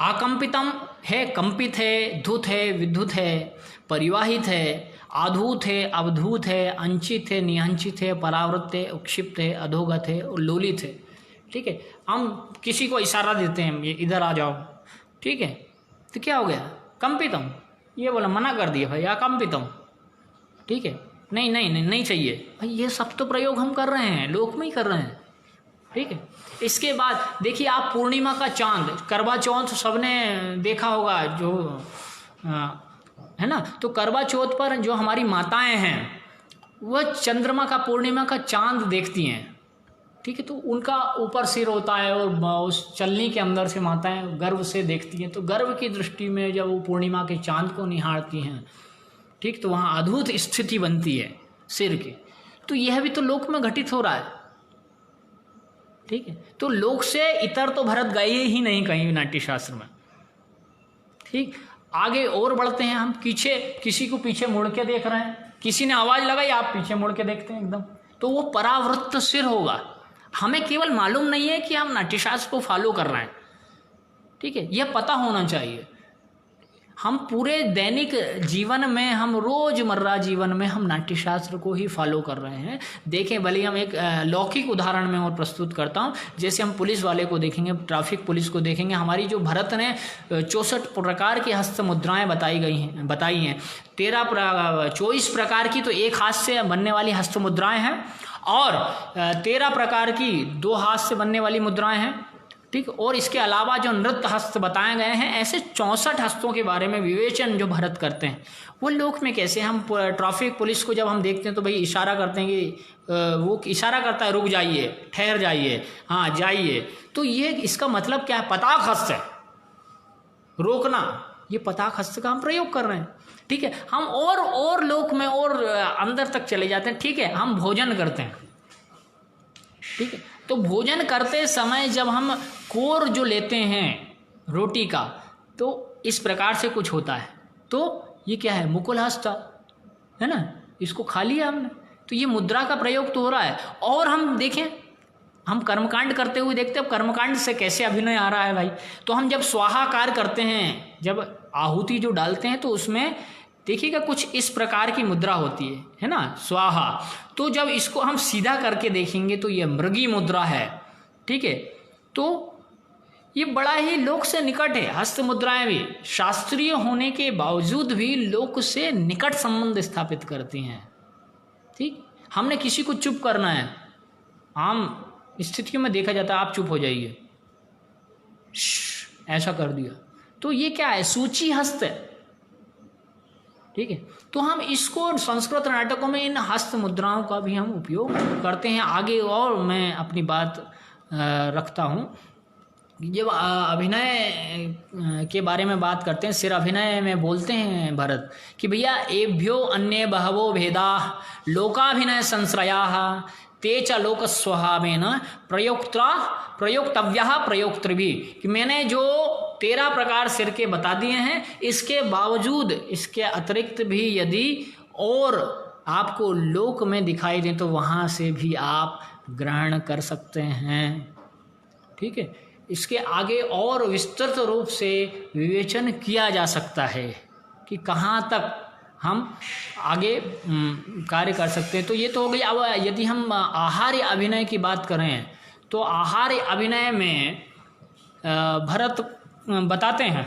आकंपितम है, कंपित है, धुत है, विद्युत है, परिवाहित है, आधूत है, अवधूत है, अंचित है, निहंचित है, परावृत है, उक्षिप्त है, अधोगत है और लोलित है। ठीक है, हम किसी को इशारा देते हैं, ये इधर आ जाओ। ठीक है, तो क्या हो गया? कंपितम, ये बोला, मना कर दिया भाई, अकंपितम। ठीक है, नहीं चाहिए भाई। ये सब तो प्रयोग हम कर रहे हैं, लोक में ही कर रहे हैं। ठीक है, इसके बाद देखिए आप पूर्णिमा का चांद, करवा चौथ सबने देखा होगा जो है ना, तो करवा चौथ पर जो हमारी माताएं हैं वह चंद्रमा का, पूर्णिमा का चांद देखती हैं। ठीक है, तो उनका ऊपर सिर होता है और उस चलनी के अंदर से माताएं गर्व से देखती हैं। तो गर्व की दृष्टि में जब वो पूर्णिमा के चांद को निहारती हैं, ठीक, तो वहाँ अद्भुत स्थिति बनती है सिर की। तो यह भी तो लोक में घटित हो रहा है। ठीक है, तो लोक से इतर तो भरत गए ही नहीं कहीं नाट्य शास्त्र में। ठीक, आगे और बढ़ते हैं हम। पीछे, किसी को पीछे मुड़ के देख रहे हैं, किसी ने आवाज लगाई, आप पीछे मुड़ के देखते हैं एकदम, तो वो परावृत्त सिर होगा। हमें केवल मालूम नहीं है कि हम नाट्यशास्त्र को फॉलो कर रहे हैं। ठीक है, यह पता होना चाहिए। हम पूरे दैनिक जीवन में, हम रोजमर्रा जीवन में हम नाट्यशास्त्र को ही फॉलो कर रहे हैं। देखें, भले हम एक लौकिक उदाहरण में और प्रस्तुत करता हूं। जैसे हम पुलिस वाले को देखेंगे, ट्रैफिक पुलिस को देखेंगे, हमारी जो भरत ने 64 प्रकार की हस्त मुद्राएं बताई हैं। 24 प्रकार की तो एक हाथ से बनने वाली हस्त मुद्राएं हैं और 13 प्रकार की 2 हाथ से बनने वाली मुद्राएं हैं। ठीक, और इसके अलावा जो नृत्य हस्त बताए गए हैं, ऐसे 64 हस्तों के बारे में विवेचन जो भरत करते हैं। वो लोक में कैसे, हम ट्रैफिक पुलिस को जब हम देखते हैं तो भाई इशारा करते हैं कि वो इशारा करता है, रुक जाइए, ठहर जाइए, हाँ जाइए। तो ये इसका मतलब क्या है? पताक हस्त है, रोकना। ये पताक हस्त का हम प्रयोग कर रहे हैं। ठीक है, हम और लोक में और अंदर तक चले जाते हैं। ठीक है, हम भोजन करते हैं। ठीक है, तो भोजन करते समय जब हम कोर जो लेते हैं रोटी का, तो इस प्रकार से कुछ होता है। तो ये क्या है? मुकुल हस्त है ना, इसको खा लिया हमने, तो ये मुद्रा का प्रयोग तो हो रहा है। और हम देखें, हम कर्मकांड करते हुए देखते हैं, अब कर्मकांड से कैसे अभिनय आ रहा है भाई। तो हम जब स्वाहाकार करते हैं, जब आहुति जो डालते हैं, तो उसमें देखिएगा कुछ इस प्रकार की मुद्रा होती है ना, स्वाहा। तो जब इसको हम सीधा करके देखेंगे तो ये मृगी मुद्रा है। ठीक है, तो ये बड़ा ही लोक से निकट है। हस्त मुद्राएं भी शास्त्रीय होने के बावजूद भी लोक से निकट संबंध स्थापित करती हैं। ठीक, हमने किसी को चुप करना है, आम स्थितियों में देखा जाता है आप चुप हो जाइए, ऐसा कर दिया, तो ये क्या है? सूची हस्त है। ठीक है, तो हम इसको संस्कृत नाटकों में इन हस्त मुद्राओं का भी हम उपयोग करते हैं। आगे और मैं अपनी बात रखता हूँ। जब अभिनय के बारे में बात करते हैं, सिर अभिनय में बोलते हैं भरत कि भैया एभ्यो अन्य बहवो भेदा लोकाभिनय संश्रया ते च लोक स्वभावेन प्रयोक्तव्यः प्रयोक्तृभि, कि मैंने जो 13 प्रकार सिर के बता दिए हैं, इसके बावजूद, इसके अतिरिक्त भी यदि और आपको लोक में दिखाई दें तो वहाँ से भी आप ग्रहण कर सकते हैं। ठीक है, इसके आगे और विस्तृत रूप से विवेचन किया जा सकता है कि कहाँ तक हम आगे कार्य कर सकते हैं। तो ये तो हो गई। अब यदि हम आहार्य अभिनय की बात करें तो आहार्य अभिनय में भरत बताते हैं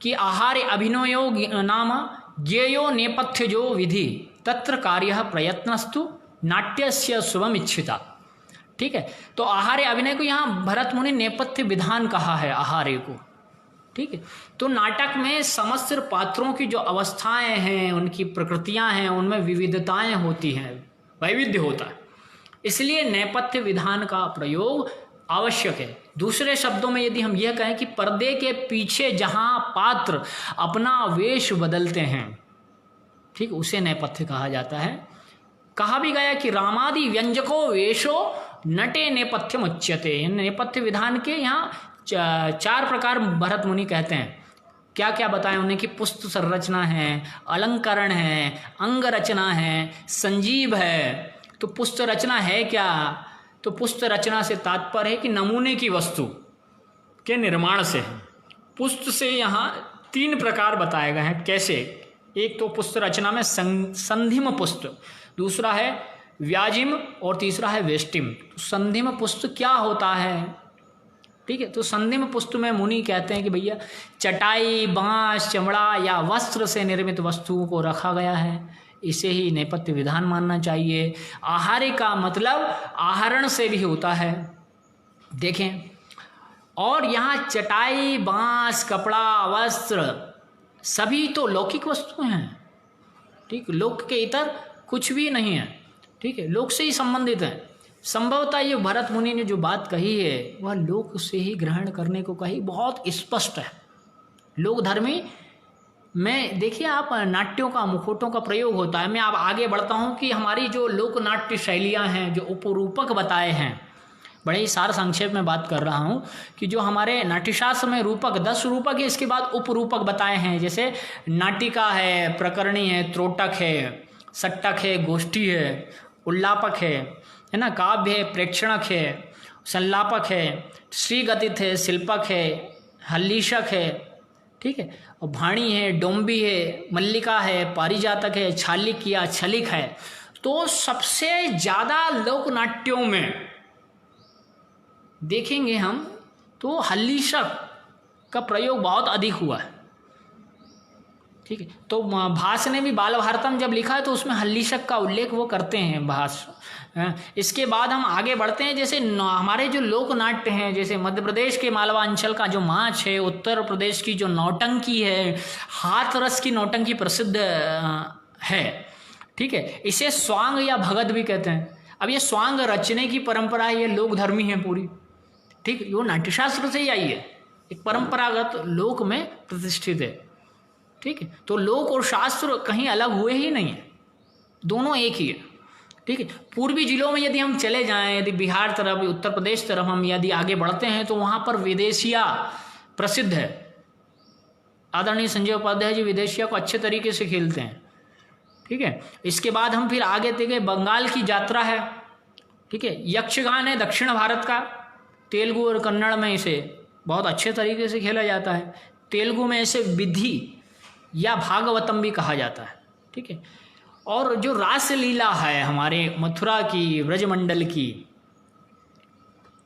कि आहार्य अभिनयो नाम ज्ञेयो नेपथ्यजो विधि तत्र कार्यः प्रयत्नस्तु नाट्यस्य शुभम इच्छिता। ठीक है, तो आहार्य अभिनय को यहाँ भरत मुनि नेपथ्य विधान कहा है आहार्य को। ठीक है, तो नाटक में समस्त पात्रों की जो अवस्थाएं हैं, उनकी प्रकृतियां हैं, उनमें विविधताएं होती हैं, वैविध्य होता है, इसलिए नेपथ्य विधान का प्रयोग आवश्यक है। दूसरे शब्दों में यदि हम यह कहें कि पर्दे के पीछे जहां पात्र अपना वेश बदलते हैं, ठीक, उसे नेपथ्य कहा जाता है। कहा भी गया कि रामादि व्यंजको वेशो नटे नेपथ्यम उच्यते। नेपथ्य विधान के यहाँ चार प्रकार भरत मुनि कहते हैं। क्या क्या बताएं उन्हें कि पुष्ट संरचना है, अलंकरण है, अंग रचना है, संजीव है। तो पुष्ट रचना है क्या? तो पुष्ट रचना से तात्पर्य है कि नमूने की वस्तु के निर्माण से है। पुष्ट से यहाँ तीन प्रकार बताए गए हैं। कैसे? एक तो पुष्ट रचना में संधिम पुष्ट, दूसरा है व्याजिम और तीसरा है वेष्टिम। तो संधिम पुष्ट क्या होता है? ठीक है, तो संधिम पुष्ट में मुनि कहते हैं कि भैया चटाई, बांस, चमड़ा या वस्त्र से निर्मित वस्तुओं को रखा गया है, इसे ही नेपथ्य विधान मानना चाहिए। आहार्य का मतलब आहरण से भी होता है। देखें, और यहाँ चटाई, बांस, कपड़ा, वस्त्र सभी तो लौकिक वस्तु हैं। ठीक, लोक के इतर कुछ भी नहीं है। ठीक है, लोक से ही संबंधित है। संभवतः ये भरत मुनि ने जो बात कही है वह लोक से ही ग्रहण करने को कही, बहुत स्पष्ट है। लोक धर्मी में देखिए आप नाट्यों का, मुखौटों का प्रयोग होता है। मैं अब आगे बढ़ता हूँ कि हमारी जो लोक नाट्य शैलियाँ हैं, जो उपरूपक बताए हैं, बड़े ही सार संक्षेप में बात कर रहा हूँ कि जो हमारे नाट्यशास्त्र में रूपक 10 रूपक है, इसके बाद उपरूपक बताए हैं। जैसे नाटिका है, प्रकरणी है, त्रोटक है, सट्टक है, गोष्ठी है, उल्लापक है ना, काव्य है, प्रेक्षणक है, संलापक है, श्रीगतित है, शिल्पक है, हल्लीशक है। ठीक है, और भाणी है, डोंबी है, मल्लिका है, पारिजातक है, छालिक या छलिक है। तो सबसे ज़्यादा लोक नाट्यों में देखेंगे हम तो हल्लीशक का प्रयोग बहुत अधिक हुआ है। ठीक है, तो भास ने भी बाल भारतम जब लिखा है तो उसमें हल्लीशक का उल्लेख वो करते हैं भास। इसके बाद हम आगे बढ़ते हैं। जैसे हमारे जो लोक नाट्य हैं, जैसे मध्य प्रदेश के मालवा अंचल का जो माछ है, उत्तर प्रदेश की जो नौटंकी है, हाथ रस की नौटंकी प्रसिद्ध है। ठीक है, इसे स्वांग या भगत भी कहते हैं। अब ये स्वांग रचने की परंपरा है, ये लोक धर्मी है पूरी। ठीक, वो नाट्यशास्त्र से ही आई है, एक परंपरागत लोक में प्रतिष्ठित है। ठीक है, तो लोक और शास्त्र कहीं अलग हुए ही नहीं है, दोनों एक ही है। ठीक है, पूर्वी जिलों में यदि हम चले जाएं, यदि बिहार तरफ, उत्तर प्रदेश तरफ हम यदि आगे बढ़ते हैं तो वहाँ पर विदेशिया प्रसिद्ध है। आदरणीय संजय उपाध्याय जी विदेशिया को अच्छे तरीके से खेलते हैं। ठीक है, इसके बाद हम फिर आगे देखें, बंगाल की यात्रा है। ठीक है, यक्षगान है दक्षिण भारत का, तेलुगु और कन्नड़ में इसे बहुत अच्छे तरीके से खेला जाता है। तेलुगु में इसे विधि या भागवतम भी कहा जाता है। ठीक है, और जो रासलीला है हमारे मथुरा की, ब्रजमंडल की,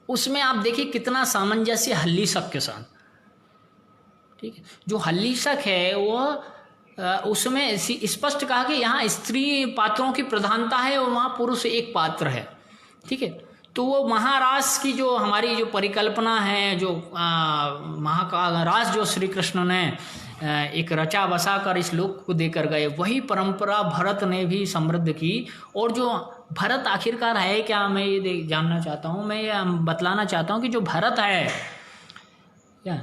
उसमें आप देखिए कितना सामंजस्य हल्लीशक के साथ। ठीक है, जो हल्लीशक है वो उसमें स्पष्ट कहा कि यहाँ स्त्री पात्रों की प्रधानता है और वहाँ पुरुष एक पात्र है। ठीक है, तो वो महारास की जो हमारी जो परिकल्पना है, जो महारास जो श्री कृष्ण ने एक रचा बसा कर इस लोक को देकर गए, वही परंपरा भरत ने भी समृद्ध की। और जो भरत आखिरकार है क्या, मैं ये जानना चाहता हूँ, मैं ये बतलाना चाहता हूँ कि जो भरत है क्या,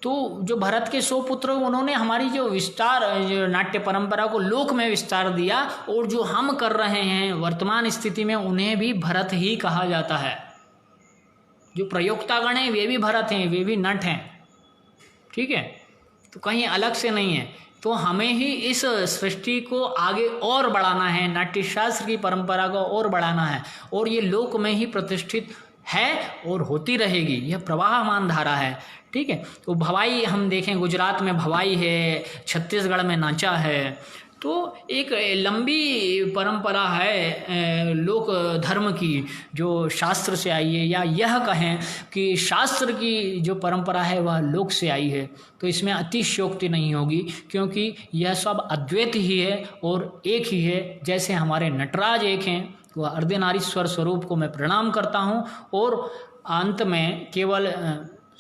तो जो भरत के 100 पुत्र, उन्होंने हमारी जो विस्तार, जो नाट्य परंपरा को लोक में विस्तार दिया। और जो हम कर रहे हैं वर्तमान स्थिति में, उन्हें भी भरत ही कहा जाता है। जो प्रयोक्तागण हैं वे भी भरत हैं, वे भी नट हैं। ठीक है, तो कहीं अलग से नहीं है। तो हमें ही इस सृष्टि को आगे और बढ़ाना है, नाट्यशास्त्र की परंपरा को और बढ़ाना है, और ये लोक में ही प्रतिष्ठित है और होती रहेगी। यह प्रवाहमान धारा है। ठीक है, तो भवाई हम देखें, गुजरात में भवाई है, छत्तीसगढ़ में नाचा है। तो एक लंबी परंपरा है लोक धर्म की, जो शास्त्र से आई है, या यह कहें कि शास्त्र की जो परंपरा है वह लोक से आई है। तो इसमें अतिशयोक्ति नहीं होगी, क्योंकि यह सब अद्वैत ही है और एक ही है। जैसे हमारे नटराज एक हैं, वह अर्धनारीश्वर स्वरूप को मैं प्रणाम करता हूँ। और अंत में केवल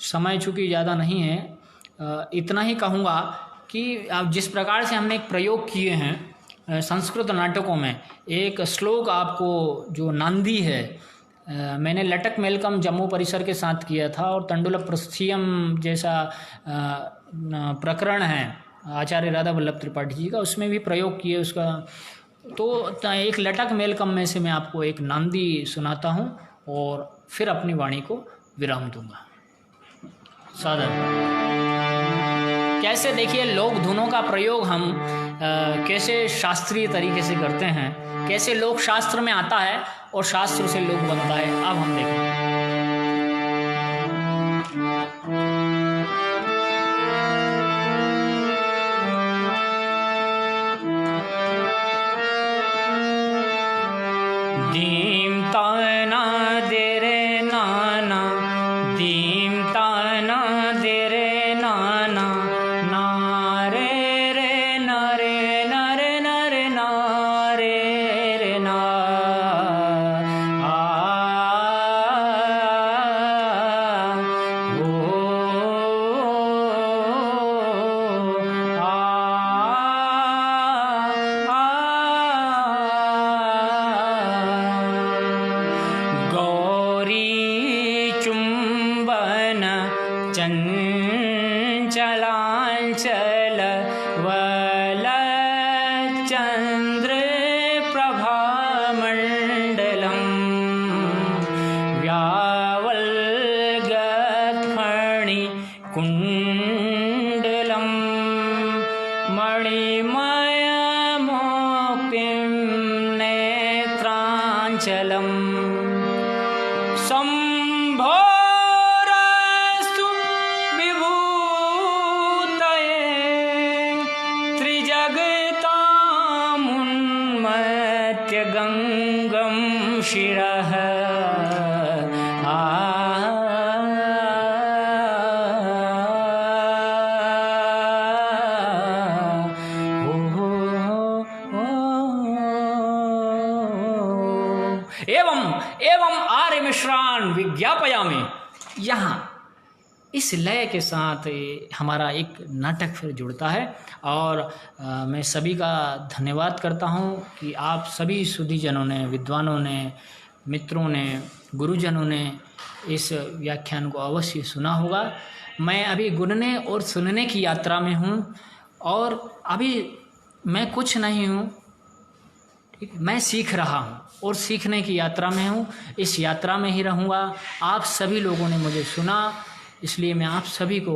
समय चूँकि ज़्यादा नहीं है, इतना ही कहूँगा कि अब जिस प्रकार से हमने एक प्रयोग किए हैं संस्कृत नाटकों में, एक श्लोक आपको जो नांदी है, मैंने लटक मेलकम जम्मू परिसर के साथ किया था, और तंडुल प्रस्थीयम जैसा प्रकरण है आचार्य राधा वल्लभ त्रिपाठी जी का, उसमें भी प्रयोग किए उसका। तो एक लटक मेलकम में से मैं आपको एक नांदी सुनाता हूँ और फिर अपनी वाणी को विराम दूंगा। साधन कैसे, देखिए लोक धुनों का प्रयोग हम कैसे शास्त्रीय तरीके से करते हैं, कैसे लोक शास्त्र में आता है और शास्त्र से लोक बनता है, अब हम देखें। दीम ताना दे रे नाना, दीम ताना दे रे नाना, नारे रे नारे नारे नारे नारे रे ना, चंचलांचल वल चंद्र प्रभामंडलम, व्यावल्गफणि कुंडलम, मणिमय मोक्तिं नेत्रांचलम, शंभो गंगम शिरः एवं आर्य मिश्रान विज्ञापयामि। यहाँ इस लय के साथ हमारा एक नाटक फिर जुड़ता है, और मैं सभी का धन्यवाद करता हूँ कि आप सभी सुधीजनों ने, विद्वानों ने, मित्रों ने, गुरुजनों ने इस व्याख्यान को अवश्य सुना होगा। मैं अभी गुनने और सुनने की यात्रा में हूँ, और अभी मैं कुछ नहीं हूँ, ठीक, मैं सीख रहा हूँ और सीखने की यात्रा में हूँ। इस यात्रा में ही रहूँगा। आप सभी लोगों ने मुझे सुना, इसलिए मैं आप सभी को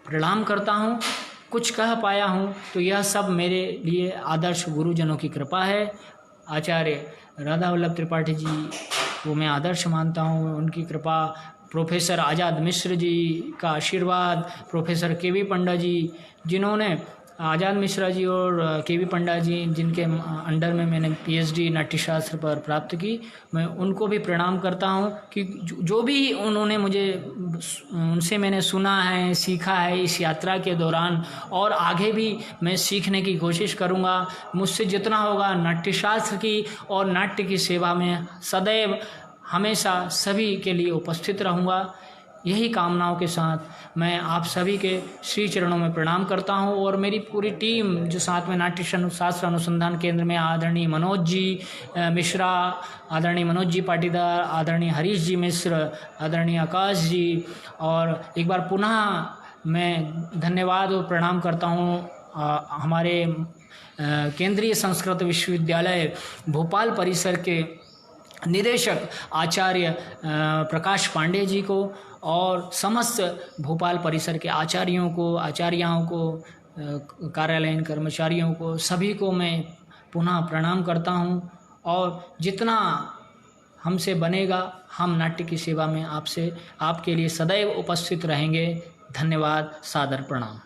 प्रणाम करता हूँ। कुछ कह पाया हूँ तो यह सब मेरे लिए आदर्श गुरुजनों की कृपा है। आचार्य राधा वल्लभ त्रिपाठी जी को मैं आदर्श मानता हूँ, उनकी कृपा, प्रोफेसर आज़ाद मिश्र जी का आशीर्वाद, प्रोफेसर के वी पंडा जी, जिन्होंने आज़ाद मिश्रा जी और के वी पंडा जी, जिनके अंडर में मैंने पीएचडी नाट्यशास्त्र पर प्राप्त की, मैं उनको भी प्रणाम करता हूं कि जो भी उन्होंने मुझे, उनसे मैंने सुना है, सीखा है इस यात्रा के दौरान, और आगे भी मैं सीखने की कोशिश करूंगा। मुझसे जितना होगा नाट्यशास्त्र की और नाट्य की सेवा में सदैव हमेशा सभी के लिए उपस्थित रहूंगा। यही कामनाओं के साथ मैं आप सभी के श्री चरणों में प्रणाम करता हूं, और मेरी पूरी टीम जो साथ में नाट्य शास्त्र अनुसंधान केंद्र में आदरणीय मनोज जी मिश्रा, आदरणीय मनोज जी पाटीदार, आदरणीय हरीश जी मिश्र, आदरणीय आकाश जी, और एक बार पुनः मैं धन्यवाद और प्रणाम करता हूं हमारे केंद्रीय संस्कृत विश्वविद्यालय भोपाल परिसर के निदेशक आचार्य प्रकाश पांडे जी को, और समस्त भोपाल परिसर के आचार्यों को, आचार्याओं को, कार्यालयीन कर्मचारियों को, सभी को मैं पुनः प्रणाम करता हूं। और जितना हमसे बनेगा, हम नाट्य की सेवा में आपसे, आपके लिए सदैव उपस्थित रहेंगे। धन्यवाद, सादर प्रणाम।